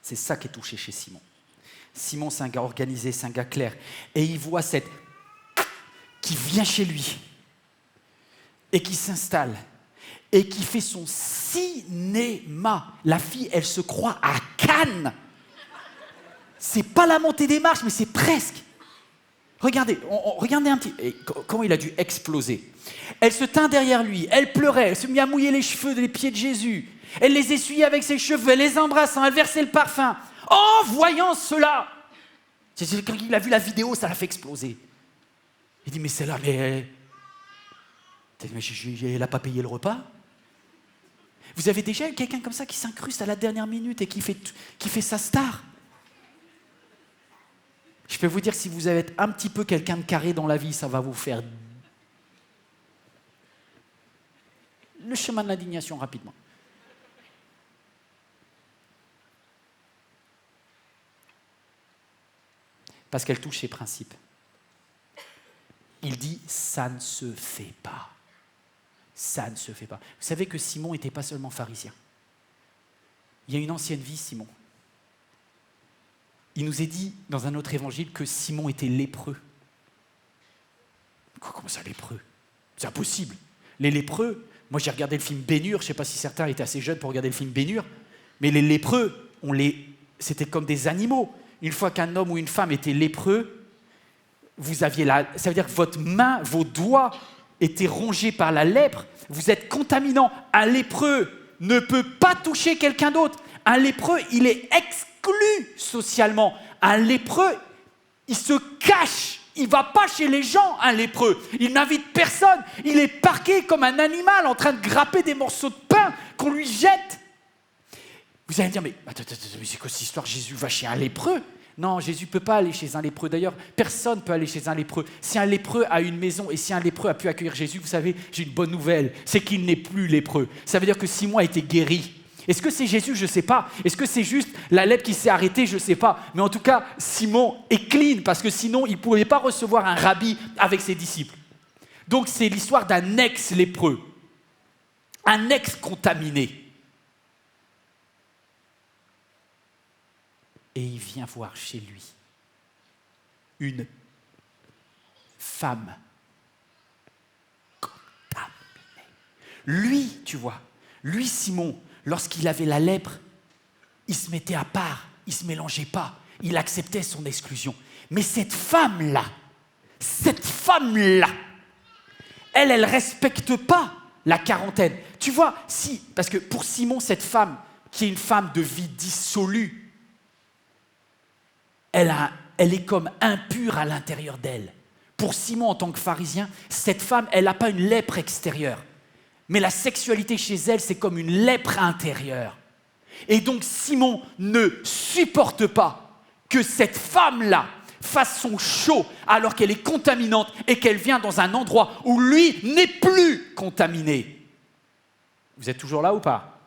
C'est ça qui est touché chez Simon. Simon, c'est un gars organisé, c'est un gars clair. Et il voit cette... qui vient chez lui et qui s'installe et qui fait son cinéma. La fille, elle se croit à Cannes. C'est pas la montée des marches, mais c'est presque. Regardez, regardez un petit... Et comment il a dû exploser. Elle se tint derrière lui, elle pleurait, elle se mit à mouiller les cheveux des pieds de Jésus. Elle les essuyait avec ses cheveux, elle les embrassant, elle versait le parfum. En voyant cela, quand il a vu la vidéo, ça l'a fait exploser. Il dit, mais celle-là, mais elle n'a pas payé le repas. Vous avez déjà eu quelqu'un comme ça qui s'incruste à la dernière minute et qui fait sa star? Je peux vous dire que si vous avez un petit peu quelqu'un de carré dans la vie, ça va vous faire le chemin de l'indignation rapidement. Parce qu'elle touche ses principes. Il dit, ça ne se fait pas. Ça ne se fait pas. Vous savez que Simon n'était pas seulement pharisien. Il y a une ancienne vie, Simon. Il nous est dit dans un autre évangile que Simon était lépreux. Comment ça, lépreux? C'est impossible. Les lépreux, moi j'ai regardé le film Ben-Hur, je ne sais pas si certains étaient assez jeunes pour regarder le film Ben-Hur, mais les lépreux, c'était comme des animaux. Une fois qu'un homme ou une femme était lépreux, ça veut dire que votre main, vos doigts étaient rongés par la lèpre. Vous êtes contaminant. Un lépreux ne peut pas toucher quelqu'un d'autre. Un lépreux, il est exclu socialement. Un lépreux, il se cache. Il ne va pas chez les gens, un lépreux. Il n'invite personne. Il est parqué comme un animal en train de grapper des morceaux de pain qu'on lui jette. Vous allez me dire, mais c'est quoi cette histoire? Jésus va chez un lépreux? Non, Jésus ne peut pas aller chez un lépreux. D'ailleurs, personne ne peut aller chez un lépreux. Si un lépreux a une maison et si un lépreux a pu accueillir Jésus, vous savez, j'ai une bonne nouvelle, c'est qu'il n'est plus lépreux. Ça veut dire que Simon a été guéri. Est-ce que c'est Jésus? Je ne sais pas. Est-ce que c'est juste la lèpre qui s'est arrêtée? Je ne sais pas. Mais en tout cas, Simon est clean parce que sinon, il ne pouvait pas recevoir un rabbi avec ses disciples. Donc, c'est l'histoire d'un ex-lépreux, un ex-contaminé. Et il vient voir chez lui une femme contaminée. Lui, tu vois, lui, Simon, lorsqu'il avait la lèpre, il se mettait à part, il ne se mélangeait pas, il acceptait son exclusion. Mais cette femme-là, elle ne respecte pas la quarantaine. Tu vois, parce que pour Simon, cette femme, qui est une femme de vie dissolue, elle est comme impure à l'intérieur d'elle. Pour Simon, en tant que pharisien, cette femme, elle n'a pas une lèpre extérieure. Mais la sexualité chez elle, c'est comme une lèpre intérieure. Et donc Simon ne supporte pas que cette femme-là fasse son show alors qu'elle est contaminante et qu'elle vient dans un endroit où lui n'est plus contaminé. Vous êtes toujours là ou pas?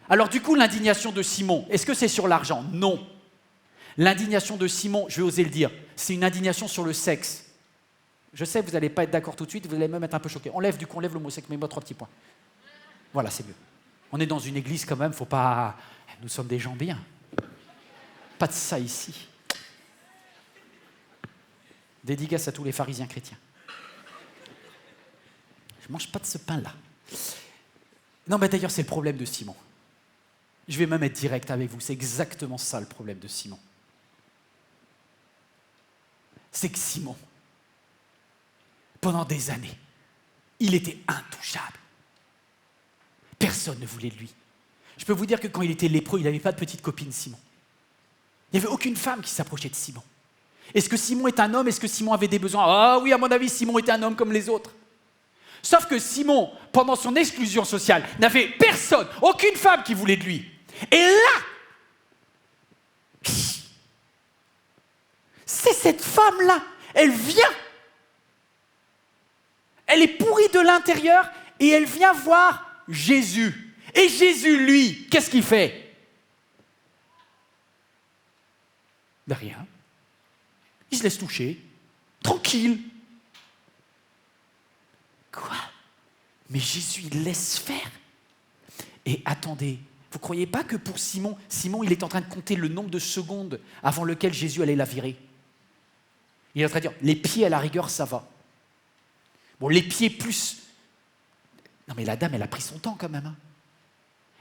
Alors du coup, l'indignation de Simon, est-ce que c'est sur l'argent? Non. L'indignation de Simon, je vais oser le dire, c'est une indignation sur le sexe. Je sais que vous n'allez pas être d'accord tout de suite, vous allez même être un peu choqués. On lève le mot sexe, mais moi 3 petits points. Voilà, c'est mieux. On est dans une église quand même, faut pas... Nous sommes des gens bien. Pas de ça ici. Dédicace à tous les pharisiens chrétiens. Je ne mange pas de ce pain-là. Non, mais d'ailleurs, c'est le problème de Simon. Je vais même être direct avec vous, c'est exactement ça le problème de Simon. C'est que Simon, pendant des années, il était intouchable. Personne ne voulait de lui. Je peux vous dire que quand il était lépreux, il n'avait pas de petite copine, Simon. Il n'y avait aucune femme qui s'approchait de Simon. Est-ce que Simon est un homme? Est-ce que Simon avait des besoins? Ah oui, à mon avis, Simon était un homme comme les autres. Sauf que Simon, pendant son exclusion sociale, n'avait personne, aucune femme qui voulait de lui. Et là, c'est cette femme-là, elle vient. Elle est pourrie de l'intérieur et elle vient voir Jésus. Et Jésus, lui, qu'est-ce qu'il fait? Ben rien. Il se laisse toucher, tranquille. Quoi? Mais Jésus, il laisse faire. Et attendez, vous ne croyez pas que pour Simon, il est en train de compter le nombre de secondes avant lequel Jésus allait la virer? Il est en train de dire, les pieds à la rigueur, ça va. Bon, les pieds plus... Non mais la dame, elle a pris son temps quand même. Hein.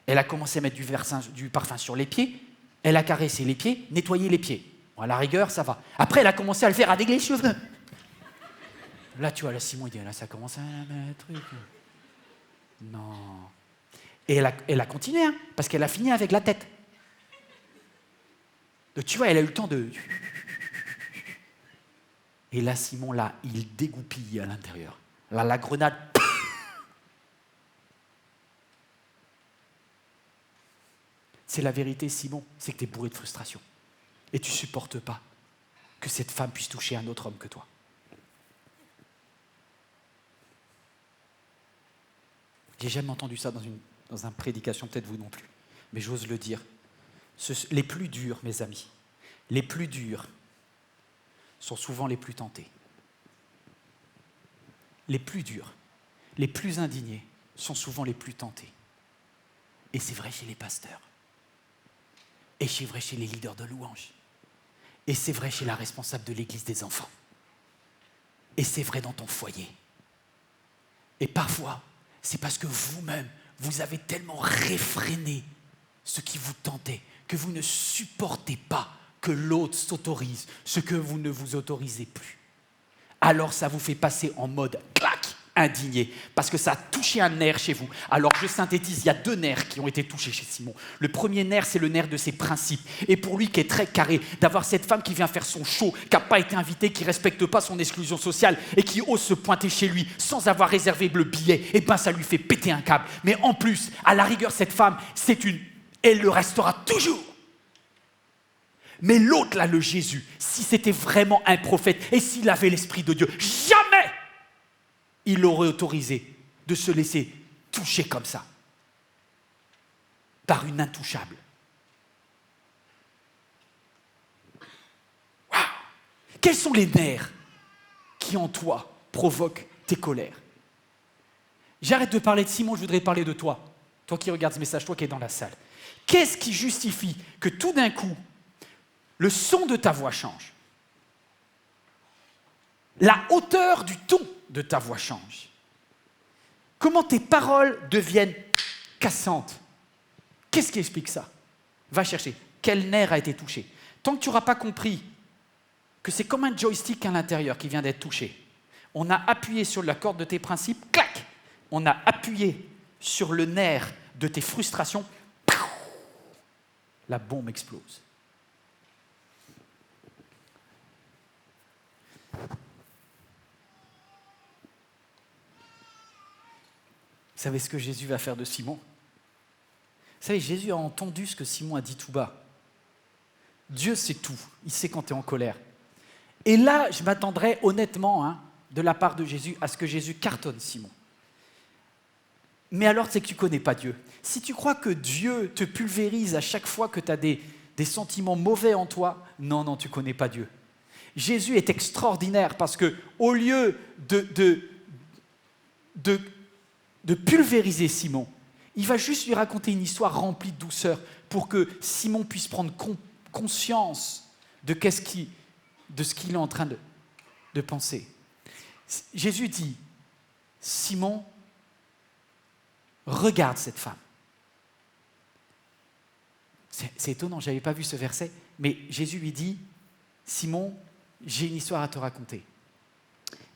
Elle a commencé à mettre du parfum sur les pieds, elle a caressé les pieds, nettoyé les pieds. Bon, à la rigueur, ça va. Après, elle a commencé à le faire avec les cheveux. Là, tu vois, là, Simon, il dit, là, ça commence à mettre truc. Non. Et elle a continué, hein, parce qu'elle a fini avec la tête. Donc, tu vois, elle a eu le temps de... Et là, Simon, là, il dégoupille à l'intérieur. Là, la grenade... C'est la vérité, Simon, c'est que tu es bourré de frustration. Et tu ne supportes pas que cette femme puisse toucher un autre homme que toi. J'ai jamais entendu ça dans une prédication, peut-être vous non plus, mais j'ose le dire. Les plus durs, mes amis, les plus durs sont souvent les plus tentés. Les plus durs, les plus indignés sont souvent les plus tentés. Et c'est vrai chez les pasteurs. Et c'est vrai chez les leaders de louange. Et c'est vrai chez la responsable de l'église des enfants. Et c'est vrai dans ton foyer. Et parfois, c'est parce que vous-même, vous avez tellement réfréné ce qui vous tentait que vous ne supportez pas que l'autre s'autorise ce que vous ne vous autorisez plus. Alors ça vous fait passer en mode clac, indigné, parce que ça a touché un nerf chez vous. Alors je synthétise, il y a 2 nerfs qui ont été touchés chez Simon. Le premier nerf, c'est le nerf de ses principes. Et pour lui qui est très carré, d'avoir cette femme qui vient faire son show, qui n'a pas été invitée, qui ne respecte pas son exclusion sociale et qui ose se pointer chez lui sans avoir réservé le billet, et ben ça lui fait péter un câble. Mais en plus, à la rigueur, cette femme, elle le restera toujours. Mais l'autre là, le Jésus, si c'était vraiment un prophète et s'il avait l'Esprit de Dieu, jamais il aurait autorisé de se laisser toucher comme ça par une intouchable. Waouh! Quels sont les nerfs qui en toi provoquent tes colères? J'arrête de parler de Simon, je voudrais parler de toi. Toi qui regardes ce message, toi qui es dans la salle. Qu'est-ce qui justifie que tout d'un coup, le son de ta voix change? La hauteur du ton de ta voix change. Comment tes paroles deviennent cassantes? Qu'est-ce qui explique ça? Va chercher. Quel nerf a été touché? Tant que tu n'auras pas compris que c'est comme un joystick à l'intérieur qui vient d'être touché, on a appuyé sur la corde de tes principes, clac! On a appuyé sur le nerf de tes frustrations, la bombe explose. Vous savez ce que Jésus va faire de Simon? Vous savez, Jésus a entendu ce que Simon a dit tout bas. Dieu sait tout. Il sait quand tu es en colère. Et là, je m'attendrais honnêtement, de la part de Jésus, à ce que Jésus cartonne Simon. Mais alors, c'est que tu ne connais pas Dieu. Si tu crois que Dieu te pulvérise à chaque fois que tu as des sentiments mauvais en toi, non, tu ne connais pas Dieu. Jésus est extraordinaire parce qu'au lieu de pulvériser Simon, il va juste lui raconter une histoire remplie de douceur pour que Simon puisse prendre conscience de ce qu'il est en train de penser. Jésus dit, Simon, regarde cette femme. C'est étonnant, je n'avais pas vu ce verset, mais Jésus lui dit, Simon, j'ai une histoire à te raconter.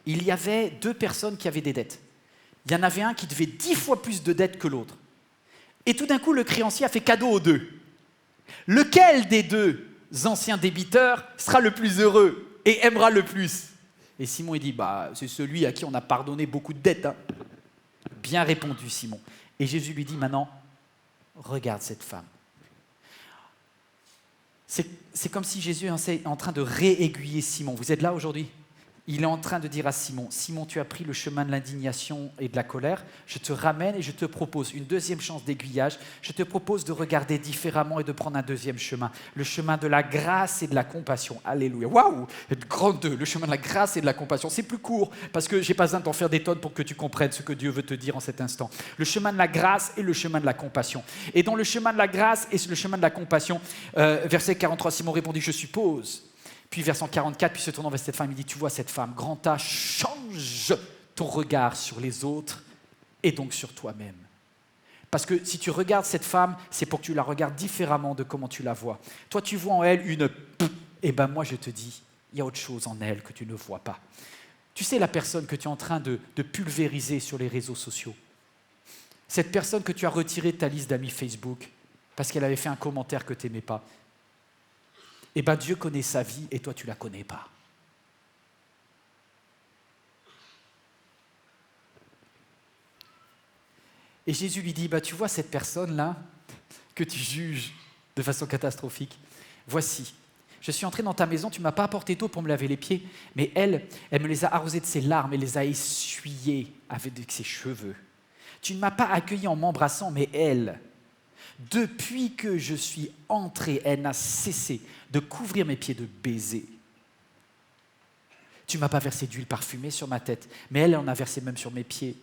Il y avait 2 personnes qui avaient des dettes. Il y en avait un qui devait 10 fois plus de dettes que l'autre. Et tout d'un coup, le créancier a fait cadeau aux 2. Lequel des 2 anciens débiteurs sera le plus heureux et aimera le plus? Et Simon, il dit, c'est celui à qui on a pardonné beaucoup de dettes. Bien répondu, Simon. Et Jésus lui dit, maintenant, regarde cette femme. C'est comme si Jésus est en train de réaiguiller Simon. Vous êtes là aujourd'hui? Il est en train de dire à Simon, Simon, tu as pris le chemin de l'indignation et de la colère, je te ramène et je te propose une deuxième chance d'aiguillage, je te propose de regarder différemment et de prendre un deuxième chemin, le chemin de la grâce et de la compassion. Alléluia. Waouh, grande 2, le chemin de la grâce et de la compassion. C'est plus court parce que je n'ai pas besoin d'en faire des tonnes pour que tu comprennes ce que Dieu veut te dire en cet instant. Le chemin de la grâce et le chemin de la compassion. Et dans le chemin de la grâce et le chemin de la compassion, verset 43, Simon répondit, je suppose. Puis verset 44, puis se tournant vers cette femme, il dit, tu vois cette femme, grand H, change ton regard sur les autres et donc sur toi-même. Parce que si tu regardes cette femme, c'est pour que tu la regardes différemment de comment tu la vois. Toi, tu vois en elle une... Eh bien moi, je te dis, il y a autre chose en elle que tu ne vois pas. Tu sais la personne que tu es en train de pulvériser sur les réseaux sociaux. Cette personne que tu as retirée de ta liste d'amis Facebook parce qu'elle avait fait un commentaire que tu n'aimais pas. Eh bien, Dieu connaît sa vie et toi, tu ne la connais pas. Et Jésus lui dit, tu vois cette personne-là que tu juges de façon catastrophique, voici, je suis entré dans ta maison, tu ne m'as pas apporté d'eau pour me laver les pieds, mais elle me les a arrosés de ses larmes, elle les a essuyés avec ses cheveux. Tu ne m'as pas accueilli en m'embrassant, mais elle, depuis que je suis entré, elle n'a cessé de couvrir mes pieds de baisers. Tu ne m'as pas versé d'huile parfumée sur ma tête, mais elle en a versé même sur mes pieds.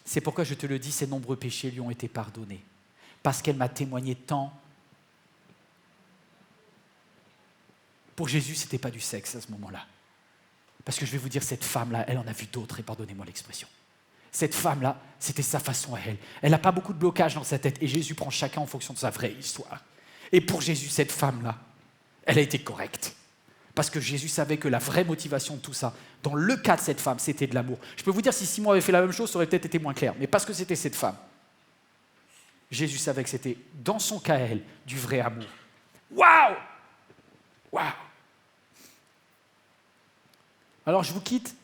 C'est pourquoi je te le dis, ses nombreux péchés lui ont été pardonnés, parce qu'elle m'a témoigné tant. Pour Jésus, ce n'était pas du sexe à ce moment-là. Parce que je vais vous dire, cette femme-là, elle en a vu d'autres, et pardonnez-moi l'expression. Cette femme-là, c'était sa façon à elle. Elle n'a pas beaucoup de blocage dans sa tête, et Jésus prend chacun en fonction de sa vraie histoire. Et pour Jésus, cette femme-là, elle a été correcte. Parce que Jésus savait que la vraie motivation de tout ça, dans le cas de cette femme, c'était de l'amour. Je peux vous dire, si Simon avait fait la même chose, ça aurait peut-être été moins clair. Mais parce que c'était cette femme, Jésus savait que c'était, dans son cas à elle, du vrai amour. Waouh! Waouh! Alors je vous quitte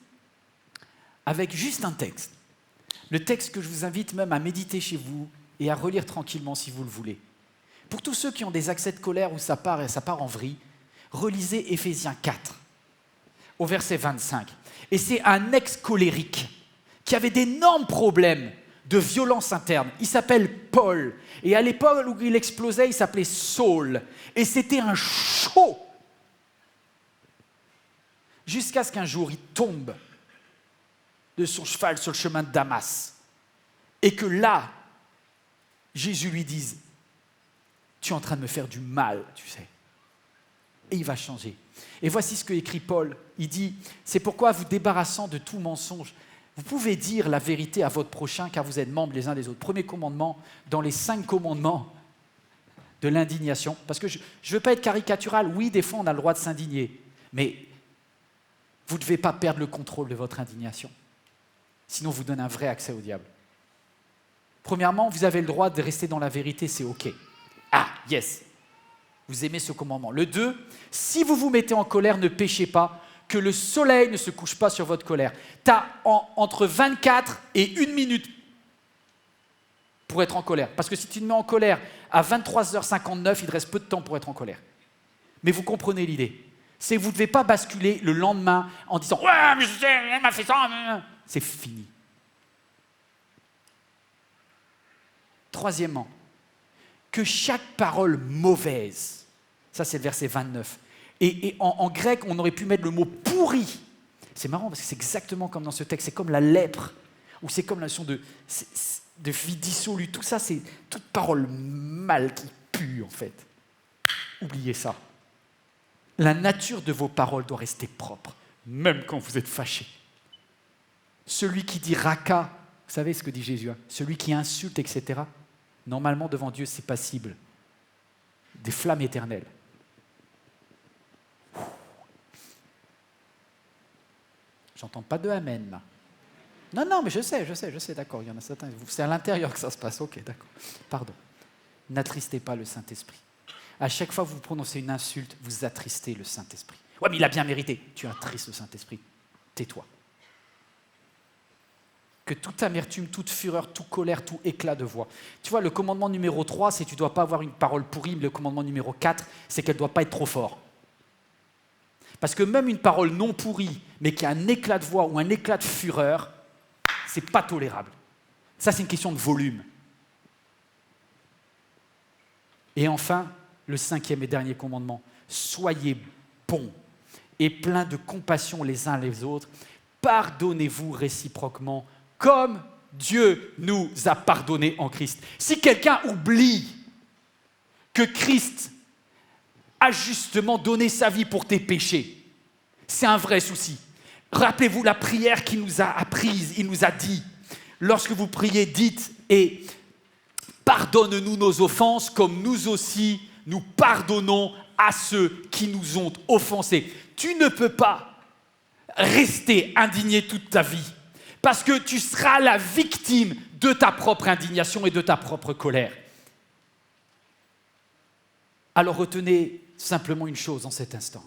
avec juste un texte. Le texte que je vous invite même à méditer chez vous et à relire tranquillement si vous le voulez. Pour tous ceux qui ont des accès de colère où ça part en vrille, relisez Éphésiens 4, au verset 25. Et c'est un ex-colérique qui avait d'énormes problèmes de violence interne. Il s'appelle Paul. Et à l'époque où il explosait, il s'appelait Saul. Et c'était un chaud. Jusqu'à ce qu'un jour, il tombe de son cheval sur le chemin de Damas. Et que là, Jésus lui dise, tu es en train de me faire du mal, tu sais. Et il va changer. Et voici ce que écrit Paul. Il dit, c'est pourquoi vous débarrassant de tout mensonge, vous pouvez dire la vérité à votre prochain car vous êtes membres les uns des autres. Premier commandement, dans les 5 commandements de l'indignation. Parce que je ne veux pas être caricatural. Oui, des fois, on a le droit de s'indigner. Mais vous ne devez pas perdre le contrôle de votre indignation. Sinon, vous donnez un vrai accès au diable. Premièrement, vous avez le droit de rester dans la vérité, c'est OK. Ah, yes. Vous aimez ce commandement. Le 2, si vous vous mettez en colère, ne péchez pas, que le soleil ne se couche pas sur votre colère. Tu as entre 24 et 1 minute pour être en colère. Parce que si tu te mets en colère à 23h59, il te reste peu de temps pour être en colère. Mais vous comprenez l'idée. C'est que vous ne devez pas basculer le lendemain en disant « Ouais, mais je sais, elle m'a fait ça. » C'est fini. Troisièmement, que chaque parole mauvaise, ça c'est le verset 29, et en grec, on aurait pu mettre le mot pourri. C'est marrant parce que c'est exactement comme dans ce texte, c'est comme la lèpre, ou c'est comme la notion de vie dissolue. Tout ça, c'est toute parole mal qui pue en fait. Oubliez ça. La nature de vos paroles doit rester propre, même quand vous êtes fâché. Celui qui dit raka, vous savez ce que dit Jésus, hein? Celui qui insulte, etc., normalement devant Dieu, c'est passible. Des flammes éternelles. J'entends pas de amen là. Non, mais je sais, d'accord. Il y en a certains, c'est à l'intérieur que ça se passe. Ok, d'accord. Pardon. N'attristez pas le Saint-Esprit. À chaque fois que vous prononcez une insulte, vous attristez le Saint-Esprit. Ouais, mais il a bien mérité. Tu attristes le Saint-Esprit. Tais-toi. Que toute amertume, toute fureur, toute colère, tout éclat de voix. Tu vois, le commandement numéro 3, c'est que tu ne dois pas avoir une parole pourrie, mais le commandement numéro 4, c'est qu'elle ne doit pas être trop forte. Parce que même une parole non pourrie, mais qui a un éclat de voix ou un éclat de fureur, ce n'est pas tolérable. Ça, c'est une question de volume. Et enfin, le 5e et dernier commandement, soyez bons et pleins de compassion les uns les autres, pardonnez-vous réciproquement comme Dieu nous a pardonné en Christ. Si quelqu'un oublie que Christ a justement donné sa vie pour tes péchés, c'est un vrai souci. Rappelez-vous la prière qu'il nous a apprise, il nous a dit, lorsque vous priez, dites et pardonne-nous nos offenses comme nous aussi nous pardonnons à ceux qui nous ont offensés. Tu ne peux pas rester indigné toute ta vie parce que tu seras la victime de ta propre indignation et de ta propre colère. Alors retenez simplement une chose en cet instant.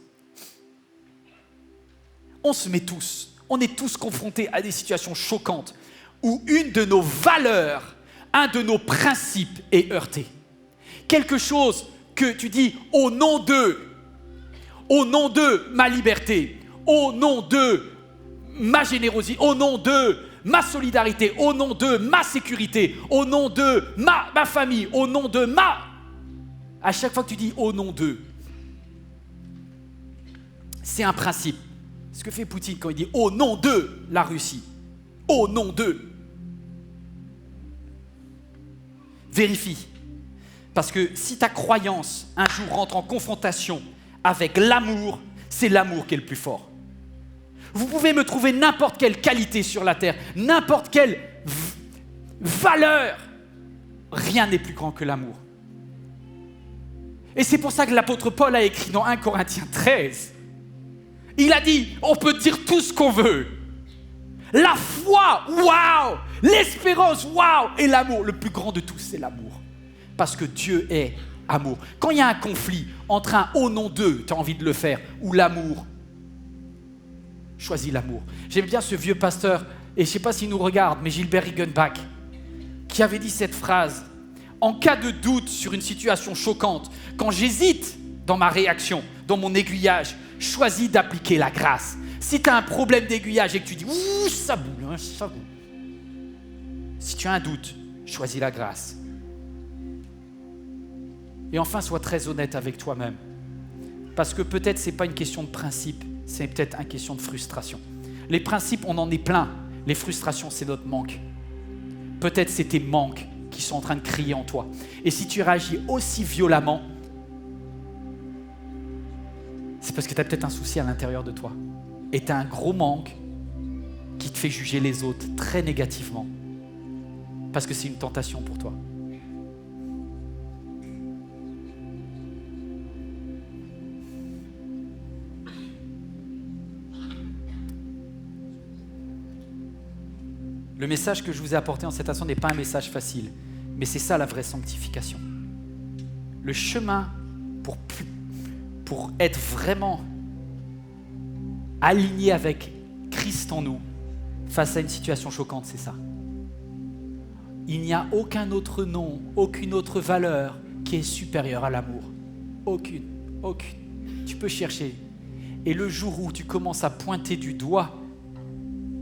On est tous confrontés à des situations choquantes où une de nos valeurs, un de nos principes est heurté. Quelque chose que tu dis au nom de ma liberté, au nom de ma générosité, au nom de ma solidarité, au nom de ma sécurité, au nom de ma famille, au nom de ma... À chaque fois que tu dis au nom de, c'est un principe. Ce que fait Poutine quand il dit au nom de la Russie, au nom de. Vérifie. Parce que si ta croyance un jour rentre en confrontation avec l'amour, c'est l'amour qui est le plus fort. Vous pouvez me trouver n'importe quelle qualité sur la terre, n'importe quelle valeur. Rien n'est plus grand que l'amour. Et c'est pour ça que l'apôtre Paul a écrit dans 1 Corinthiens 13. Il a dit, on peut dire tout ce qu'on veut. La foi, waouh! L'espérance, waouh! Et l'amour, le plus grand de tous, c'est l'amour. Parce que Dieu est amour. Quand il y a un conflit entre un au nom d'eux, tu as envie de le faire, ou l'amour, choisis l'amour. J'aime bien ce vieux pasteur, et je ne sais pas s'il nous regarde, mais Gilbert Riggenbach, qui avait dit cette phrase. En cas de doute sur une situation choquante, quand j'hésite dans ma réaction, dans mon aiguillage, choisis d'appliquer la grâce. Si tu as un problème d'aiguillage et que tu dis « Ouh, ça boule, hein, ça boule ». Si tu as un doute, choisis la grâce. Et enfin, sois très honnête avec toi-même. Parce que peut-être ce n'est pas une question de principe, c'est peut-être une question de frustration. Les principes, on en est plein. Les frustrations, c'est notre manque. Peut-être c'est tes manques qui sont en train de crier en toi. Et si tu réagis aussi violemment, c'est parce que tu as peut-être un souci à l'intérieur de toi. Et tu as un gros manque qui te fait juger les autres très négativement. Parce que c'est une tentation pour toi. Le message que je vous ai apporté en cette instant n'est pas un message facile, mais c'est ça la vraie sanctification. Le chemin pour être vraiment aligné avec Christ en nous face à une situation choquante, c'est ça. Il n'y a aucun autre nom, aucune autre valeur qui est supérieure à l'amour. Aucune. tu peux chercher. Et le jour où tu commences à pointer du doigt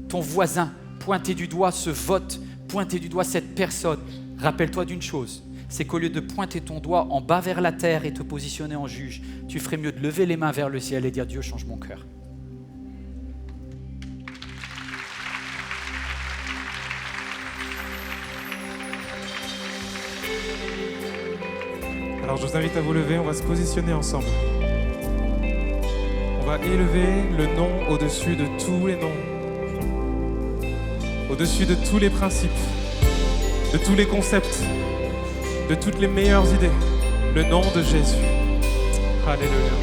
ton voisin, pointer du doigt ce vote, pointer du doigt cette personne, rappelle-toi d'une chose, c'est qu'au lieu de pointer ton doigt en bas vers la terre et te positionner en juge, tu ferais mieux de lever les mains vers le ciel et dire « Dieu, change mon cœur ». Alors je vous invite à vous lever, on va se positionner ensemble. On va élever le nom au-dessus de tous les noms, au-dessus de tous les principes, de tous les concepts, de toutes les meilleures idées, le nom de Jésus. Alléluia.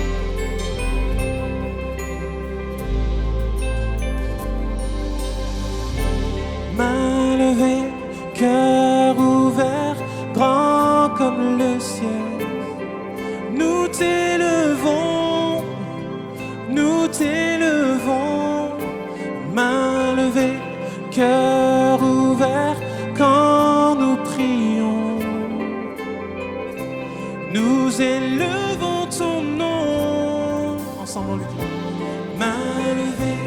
Main levée, cœur ouvert, grand comme le ciel. Nous t'élevons, main levée, cœur ouvert, quand nous prions. Nous élevons ton nom, ensemble on lui dit. Main levée,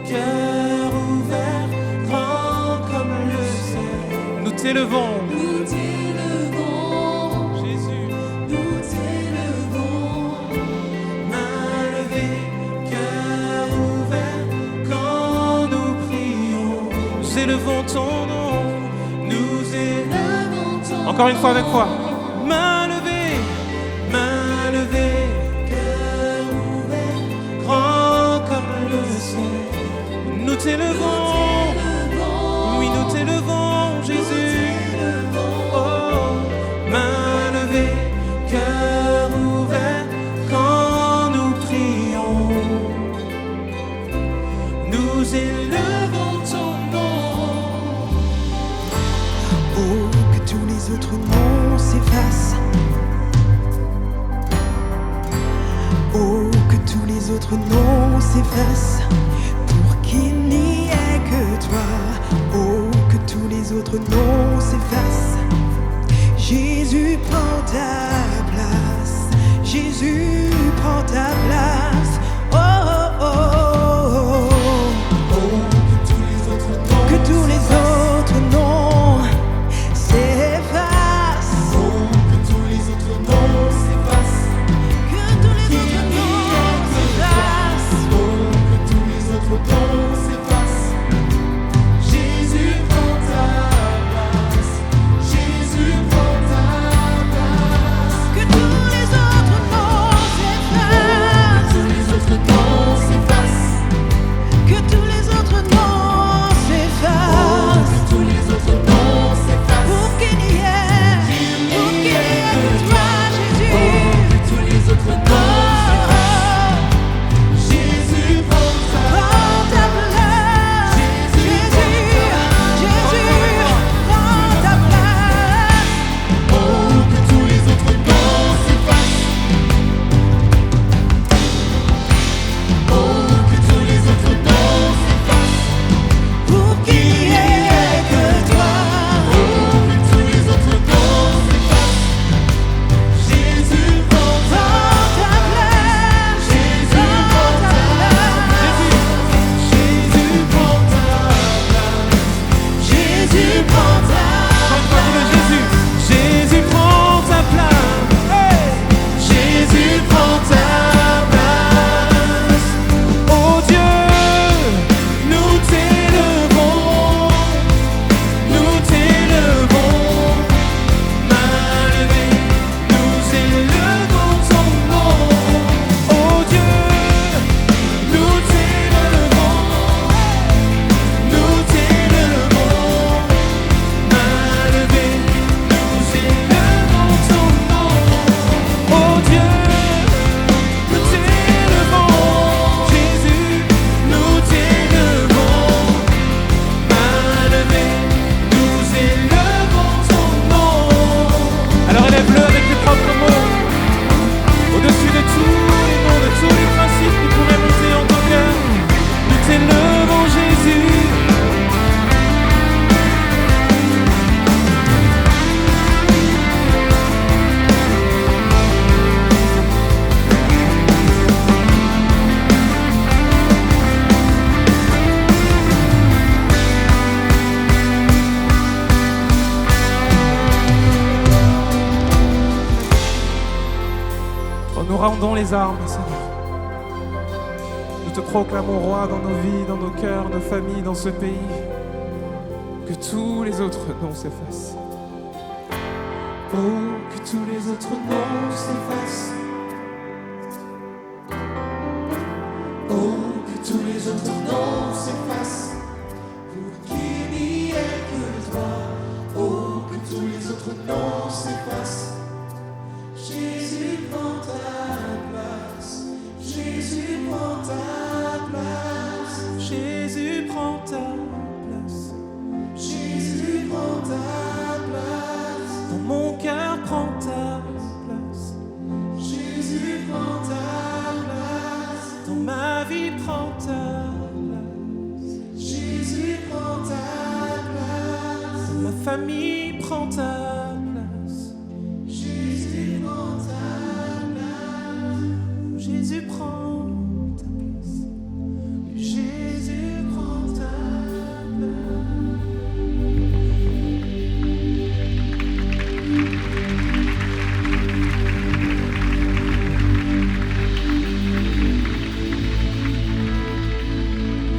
cœur ouvert, grand comme le ciel. Nous t'élevons. Nous élevons ton nom, nous élevons ton nom. Encore une fois avec quoi? Main levée, cœur ouvert, grand comme le ciel. Nous t'élevons, oui nous t'élevons, Jésus. Oh, main levée, cœur ouvert, quand nous prions. Nous élevons ton nom. Oh, que tous les autres noms s'effacent. Oh, que tous les autres noms s'effacent pour qu'il n'y ait que toi. Oh, que tous les autres noms s'effacent. Jésus prend ta place. Jésus prend ta place. Oh, oh, oh, oh. Que tous les autres noms s'effacent. Oh, que tous les autres noms s'effacent. Que tous les autres noms s'effacent. Oh, que tous les autres noms s'effacent. Jésus prend ta place. Jésus prend ta place. Que tous les autres noms s'effacent. rendons les armes, Seigneur. Nous te proclamons roi dans nos vies, dans nos cœurs, nos familles, dans ce pays. Que tous les autres noms s'effacent. Oh, que tous les autres noms s'effacent. Oh, que tous les autres noms s'effacent pour qu'il n'y ait que toi. Oh, que tous les autres noms s'effacent. Jésus prend ta place. Jésus prend ta place. Jésus prend ta place. Jésus prend ta place. Dans mon cœur, prends ta place. Jésus prend ta place. Dans ma vie, prends ta place. Jésus prend ta place. Dans ma famille, prends ta place. Jésus prend ta place. Jésus prend ta place. Jésus prend ta place.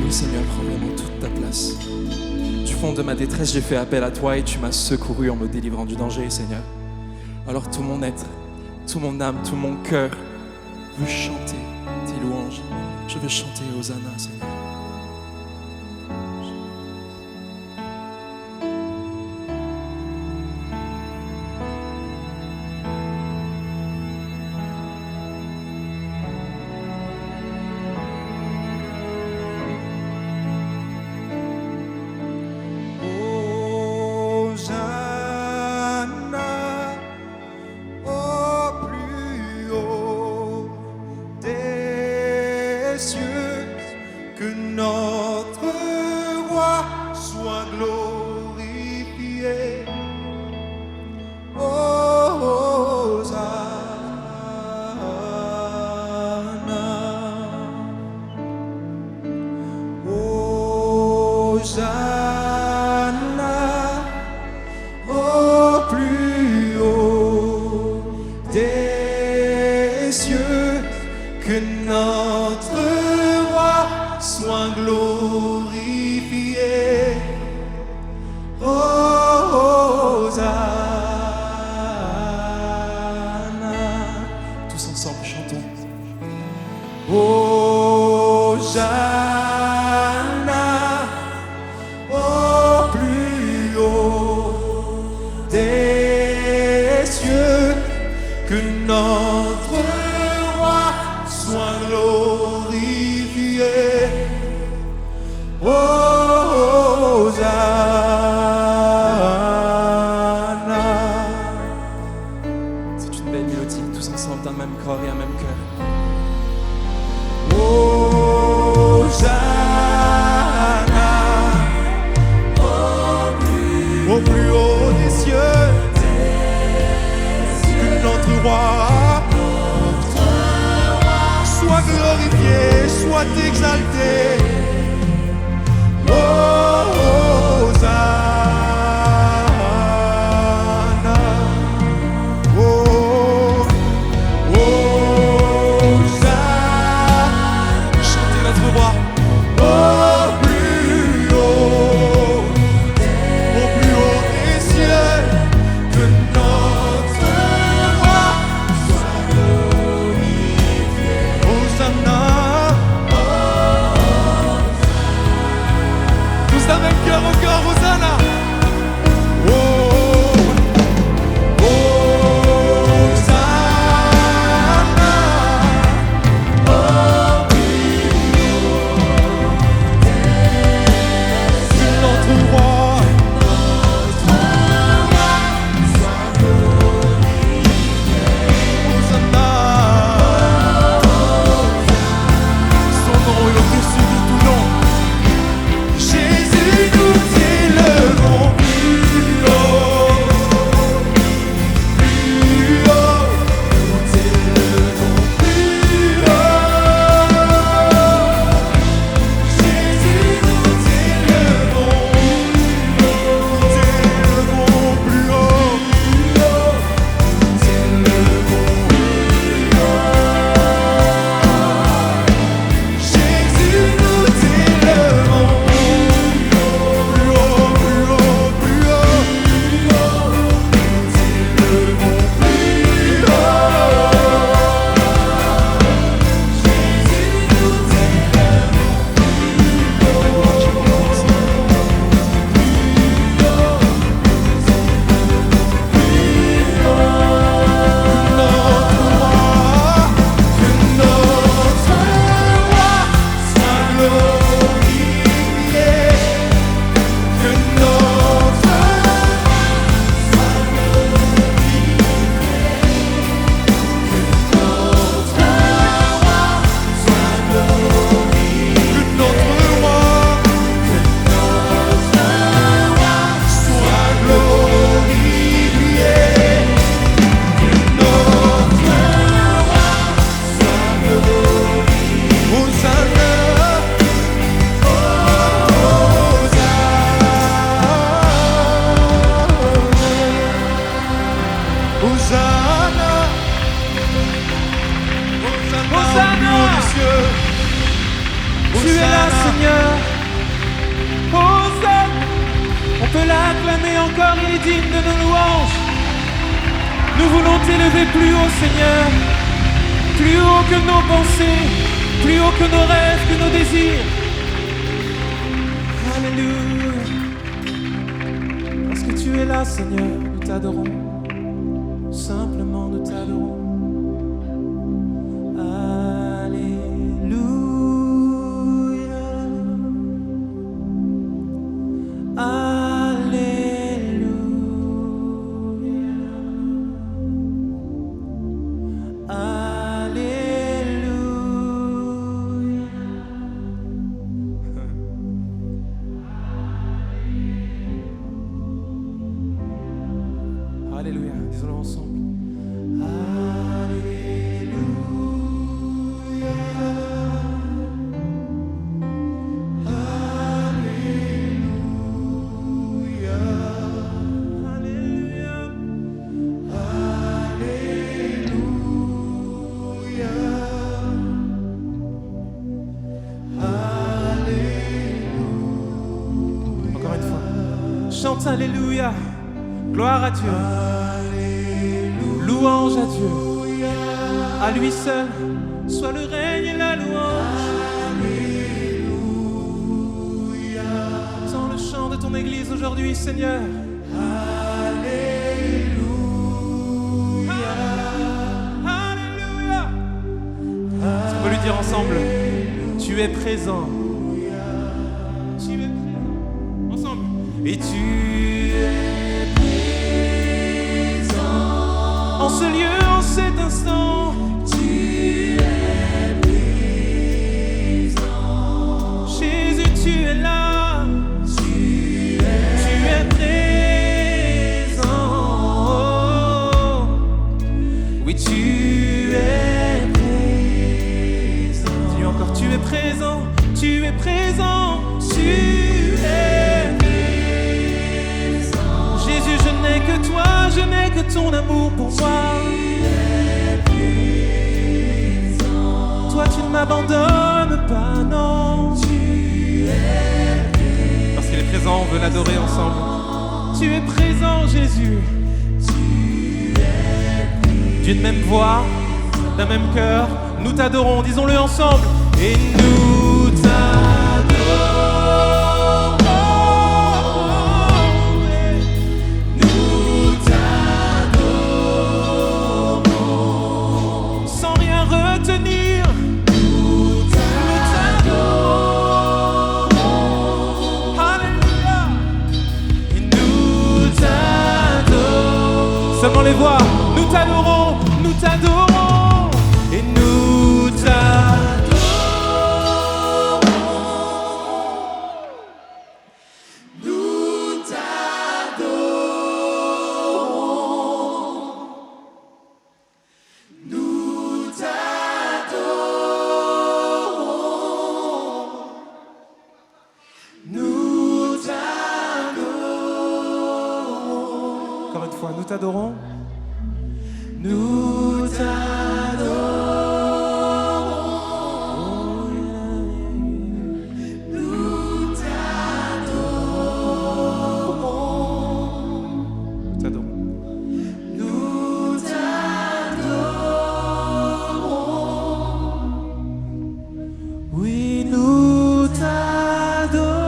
Oui, Seigneur, prends vraiment toute ta place. Du fond de ma détresse, j'ai fait appel à toi et tu m'as secouru en me délivrant du danger, Seigneur. Alors tout mon être, tout mon âme, tout mon cœur veut chanter tes louanges. Je veux chanter Hosanna, Seigneur. Hosanna au plus haut des cieux, que notre roi soit glorifié. Hosanna au plus haut des cieux, que notre roi soit glorifié. Hosanna. Tous ensemble, chantons. Hosanna au plus haut des cieux, que notre roi soit glorifié. Hosanna. C'est une belle mélodie, tous ensemble dans le même corps et un même cœur. Hosanna au plus haut des cieux, que notre roi soit glorifié, soit exalté. Hosanna. Hosanna. Chantez notre roi. Au plus haut des cieux, que notre roi soit glorifié. Hosanna. peut l'acclamer encore, il est digne de nos louanges. Nous voulons t'élever plus haut, Seigneur, plus haut que nos pensées, plus haut que nos rêves, que nos désirs. Alléluia. Parce que tu es là, Seigneur, nous t'adorons. Simplement nous t'adorons. Alléluia. Alléluia, disons-le ensemble. Encore une fois. Chante Alléluia. Gloire à Dieu. Louange à Dieu. À lui seul soit le règne et la louange. Sans le chant de ton Église aujourd'hui, Seigneur. Alléluia. Est-ce qu'on peut lui dire ensemble? Tu es présent. Tu es présent. Ensemble. Et tu es présent. En ce lieu, en cet instant, tu es présent. Jésus, tu es là. Tu es présent. Oui, tu es présent. Dis encore, tu es présent. Tu es présent. Tu es présent. Jésus, je n'ai que toi, je n'ai que ton amour pour moi. Toi, tu ne m'abandonnes pas, non. Parce qu'il est présent, on veut l'adorer ensemble. Tu es présent, Jésus. Dieu de même voix, d'un même cœur, nous t'adorons, disons-le ensemble. Et nous t'adorons. Nous t'adorons. Sans rien retenir. Nous t'adorons. Alléluia. Et nous t'adorons. Seulement les voix. Nous t'adorons. Nous t'adorons. Et nous t'adorons. Encore une fois, nous t'adorons. Nous t'adorons. Nous t'adorons. Nous t'adorons. Nous t'adorons. Oui, nous t'adorons.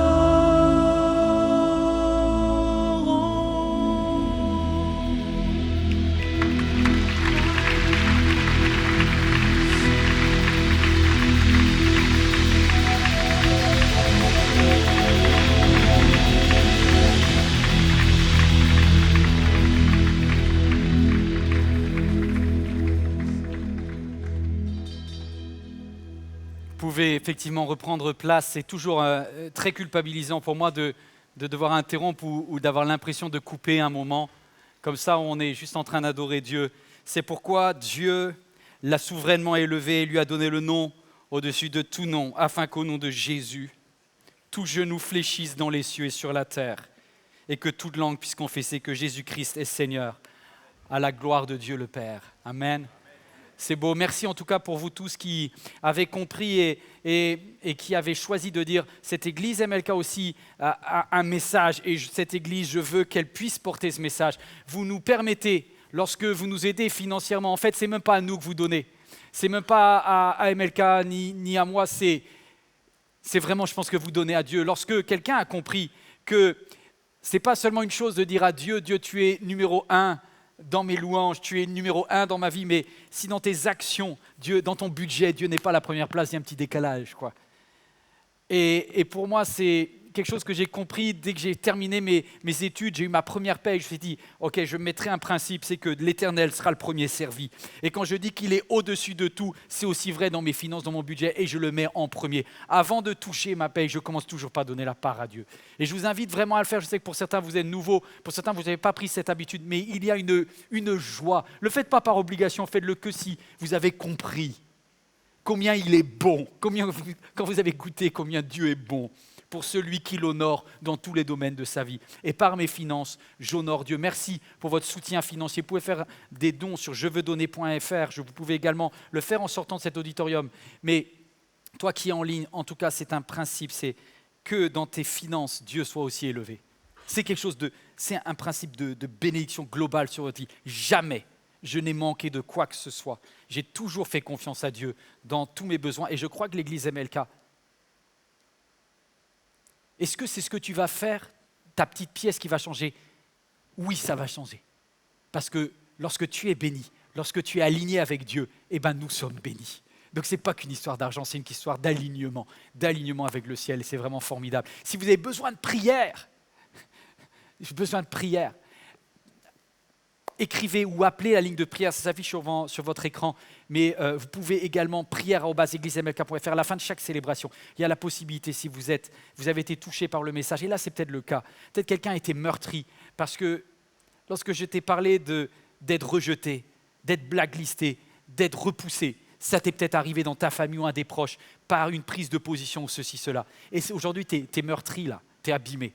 Vous pouvez effectivement reprendre place. C'est toujours très culpabilisant pour moi de devoir interrompre ou d'avoir l'impression de couper un moment. Comme ça, on est juste en train d'adorer Dieu. C'est pourquoi Dieu l'a souverainement élevé et lui a donné le nom au-dessus de tout nom, afin qu'au nom de Jésus, tout genou fléchisse dans les cieux et sur la terre, et que toute langue puisse confesser que Jésus-Christ est Seigneur, à la gloire de Dieu le Père. Amen. C'est beau. Merci en tout cas pour vous tous qui avez compris et qui avez choisi de dire cette église MLK aussi a un message et cette église, je veux qu'elle puisse porter ce message. Vous nous permettez, lorsque vous nous aidez financièrement, en fait, c'est même pas à nous que vous donnez. C'est même pas à MLK ni à moi, c'est vraiment, je pense, que vous donnez à Dieu. Lorsque quelqu'un a compris que c'est pas seulement une chose de dire à Dieu, Dieu, tu es numéro 1 dans mes louanges, tu es numéro 1 dans ma vie, mais si dans tes actions, Dieu, dans ton budget, Dieu n'est pas à la première place, il y a un petit décalage, quoi. Et pour moi, c'est quelque chose que j'ai compris dès que j'ai terminé mes études, j'ai eu ma première paye, je me suis dit, ok, je mettrai un principe, c'est que l'Éternel sera le premier servi. Et quand je dis qu'il est au-dessus de tout, c'est aussi vrai dans mes finances, dans mon budget, et je le mets en premier. Avant de toucher ma paye, je commence toujours par donner la part à Dieu. Et je vous invite vraiment à le faire. Je sais que pour certains, vous êtes nouveaux, pour certains, vous n'avez pas pris cette habitude, mais il y a une joie. Ne le faites pas par obligation, faites-le que si vous avez compris combien il est bon, quand vous avez goûté combien Dieu est bon pour celui qui l'honore dans tous les domaines de sa vie. Et par mes finances, j'honore Dieu. Merci pour votre soutien financier. Vous pouvez faire des dons sur jeveudonner.fr. Vous pouvez également le faire en sortant de cet auditorium. Mais toi qui es en ligne, en tout cas, c'est un principe, c'est que dans tes finances, Dieu soit aussi élevé. C'est un principe de bénédiction globale sur votre vie. Jamais je n'ai manqué de quoi que ce soit. J'ai toujours fait confiance à Dieu dans tous mes besoins. Et je crois que l'église MLK, est-ce que c'est ce que tu vas faire, ta petite pièce qui va changer? Oui, ça va changer. Parce que lorsque tu es béni, lorsque tu es aligné avec Dieu, eh ben nous sommes bénis. Donc ce n'est pas qu'une histoire d'argent, c'est une histoire d'alignement avec le ciel. Et c'est vraiment formidable. Si vous avez besoin de prière, écrivez ou appelez la ligne de prière, ça s'affiche sur votre écran, mais vous pouvez également prière@églisemlk.fr. À la fin de chaque célébration, il y a la possibilité, si vous avez été touché par le message, et là c'est peut-être le cas, peut-être quelqu'un a été meurtri, parce que lorsque je t'ai parlé d'être rejeté, d'être blacklisté, d'être repoussé, ça t'est peut-être arrivé dans ta famille ou un des proches, par une prise de position ou ceci, cela. Et aujourd'hui, tu es meurtri là, tu es abîmé.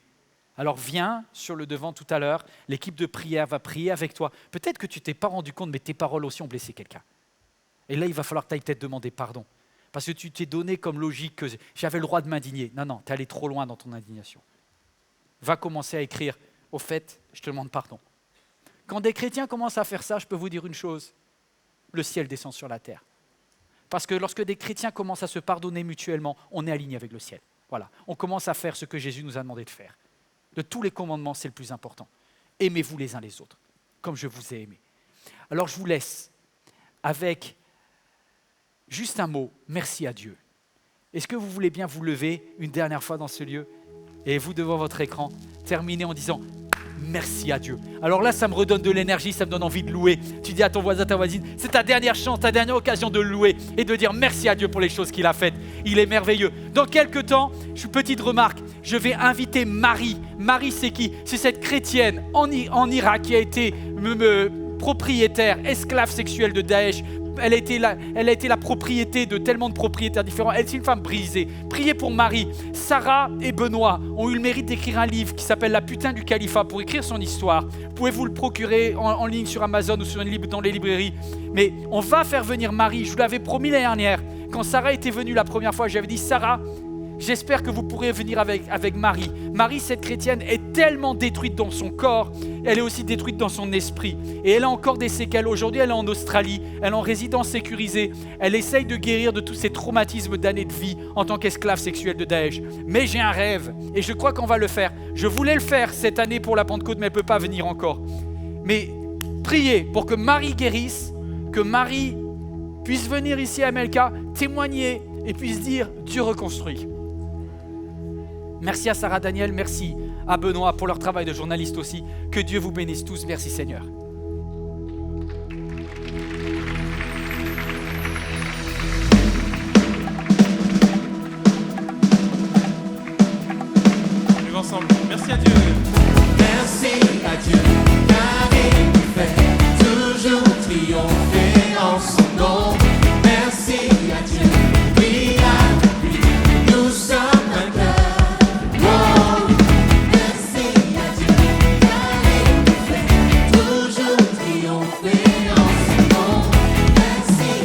Alors viens sur le devant tout à l'heure, l'équipe de prière va prier avec toi. Peut-être que tu ne t'es pas rendu compte, mais tes paroles aussi ont blessé quelqu'un. Et là, il va falloir que tu ailles peut-être demander pardon. Parce que tu t'es donné comme logique que j'avais le droit de m'indigner. Non, tu es allé trop loin dans ton indignation. Va commencer à écrire, au fait, je te demande pardon. Quand des chrétiens commencent à faire ça, je peux vous dire une chose, le ciel descend sur la terre. Parce que lorsque des chrétiens commencent à se pardonner mutuellement, on est aligné avec le ciel. Voilà, on commence à faire ce que Jésus nous a demandé de faire. De tous les commandements, c'est le plus important. Aimez-vous les uns les autres, comme je vous ai aimé. Alors je vous laisse avec juste un mot, merci à Dieu. Est-ce que vous voulez bien vous lever une dernière fois dans ce lieu et vous devant votre écran, terminer en disant merci à Dieu. Alors là, ça me redonne de l'énergie, ça me donne envie de louer. Tu dis à ton voisin, ta voisine, c'est ta dernière chance, ta dernière occasion de louer et de dire merci à Dieu pour les choses qu'il a faites. Il est merveilleux. Dans quelques temps, petite remarque, je vais inviter Marie. Marie, c'est qui? C'est cette chrétienne en Irak qui a été propriétaire, esclave sexuelle de Daesh. Elle a été la propriété de tellement de propriétaires différents. Elle est une femme brisée. Priez pour Marie. Sarah et Benoît ont eu le mérite d'écrire un livre qui s'appelle La putain du califat pour écrire son histoire. Vous pouvez vous le procurer en ligne sur Amazon ou dans les librairies. Mais on va faire venir Marie. Je vous l'avais promis l'année dernière. Quand Sarah était venue la première fois, j'avais dit Sarah, j'espère que vous pourrez venir avec Marie. Marie, cette chrétienne, est tellement détruite dans son corps, elle est aussi détruite dans son esprit. Et elle a encore des séquelles. Aujourd'hui, elle est en Australie, elle est en résidence sécurisée. Elle essaye de guérir de tous ces traumatismes d'années de vie en tant qu'esclave sexuelle de Daesh. Mais j'ai un rêve et je crois qu'on va le faire. Je voulais le faire cette année pour la Pentecôte, mais elle ne peut pas venir encore. Mais priez pour que Marie guérisse, que Marie puisse venir ici à MLK, témoigner et puisse dire Dieu reconstruit. Merci à Sarah Daniel, merci à Benoît pour leur travail de journaliste aussi. Que Dieu vous bénisse tous. Merci Seigneur. On y va ensemble. Merci à Dieu. Merci à Dieu, car il nous fait toujours triompher en son nom. Merci à Dieu, oui avec lui, nous sommes vainqueurs. Merci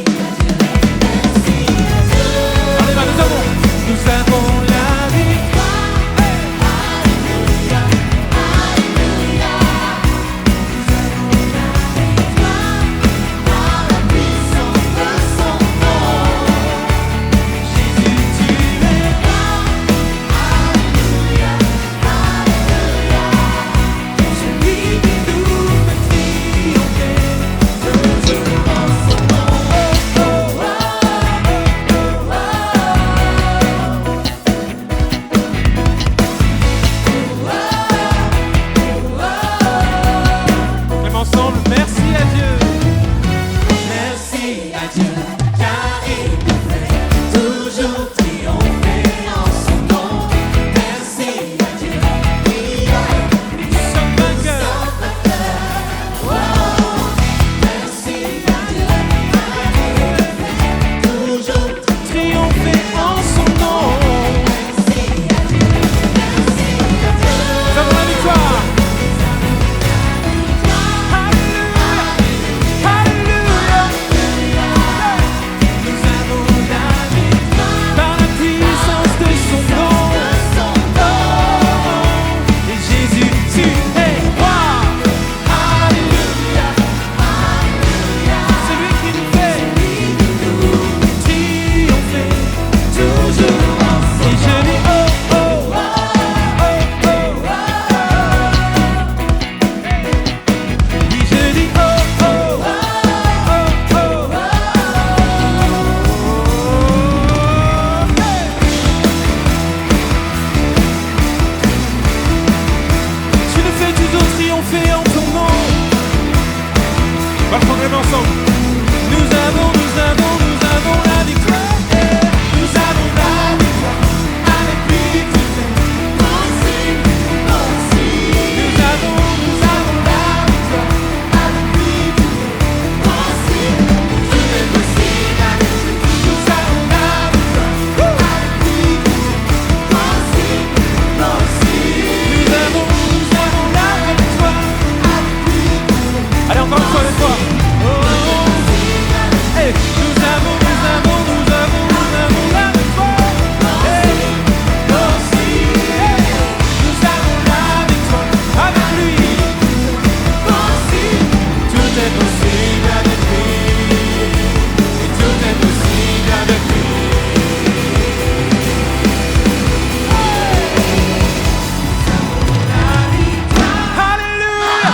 même ensemble. Nous avons la victoire. Nous avons la victoire. Avec lui, tout est possible, possible. Nous avons la victoire. Avec lui, tout est possible. Tout est possible avec lui. Nous avons la victoire. Avec lui, tout est possible, possible. Nous avons la victoire. Avec lui, tout est possible. Allez, encore une fois, avec toi. Hey, nous avons la victoire. Hey, aussi. Hey, nous avons la victoire avec lui. Possible. Tout est possible avec lui. Et tout est possible avec lui. Alléluia.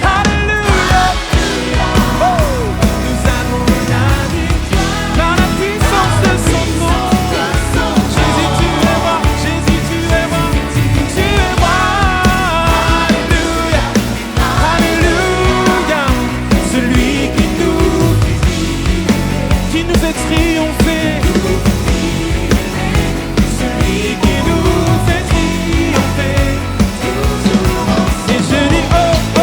Alléluia. Nous avons la victoire par la puissance de son nom. Jésus, tu es roi. Jésus, tu es roi. Tu es roi. Alléluia. Alléluia. Celui qui nous fait triompher. Celui qui nous fait triompher. Et je dis oh, oh,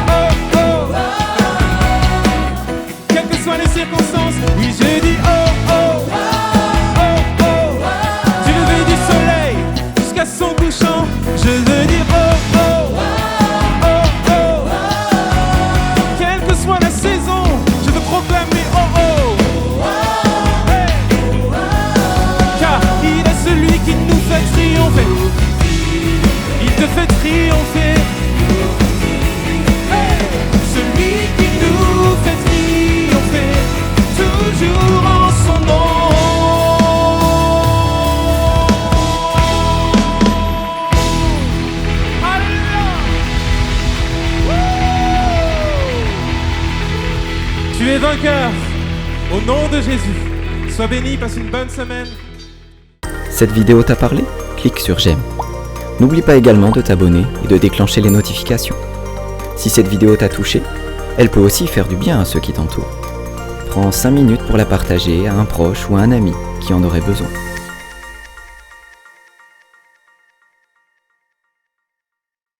oh, oh. Quelles que soient les circonstances, oui je dis oh, oh, oh, oh. Du lever du soleil jusqu'à son couchant, je veux dire oh, oh, oh, oh. Quelle que soit la saison, je veux proclamer oh, oh. Hey. Car il est celui qui nous fait triompher. Il te fait triompher. Hey. Celui qui nous fait triompher, toujours en son nom. Alléluia. Wouh. Tu es vainqueur. Au nom de Jésus. Sois béni, passe une bonne semaine. Cette vidéo t'a parlé? Clique sur j'aime. N'oublie pas également de t'abonner et de déclencher les notifications. Si cette vidéo t'a touché, elle peut aussi faire du bien à ceux qui t'entourent. Prends 5 minutes pour la partager à un proche ou à un ami qui en aurait besoin.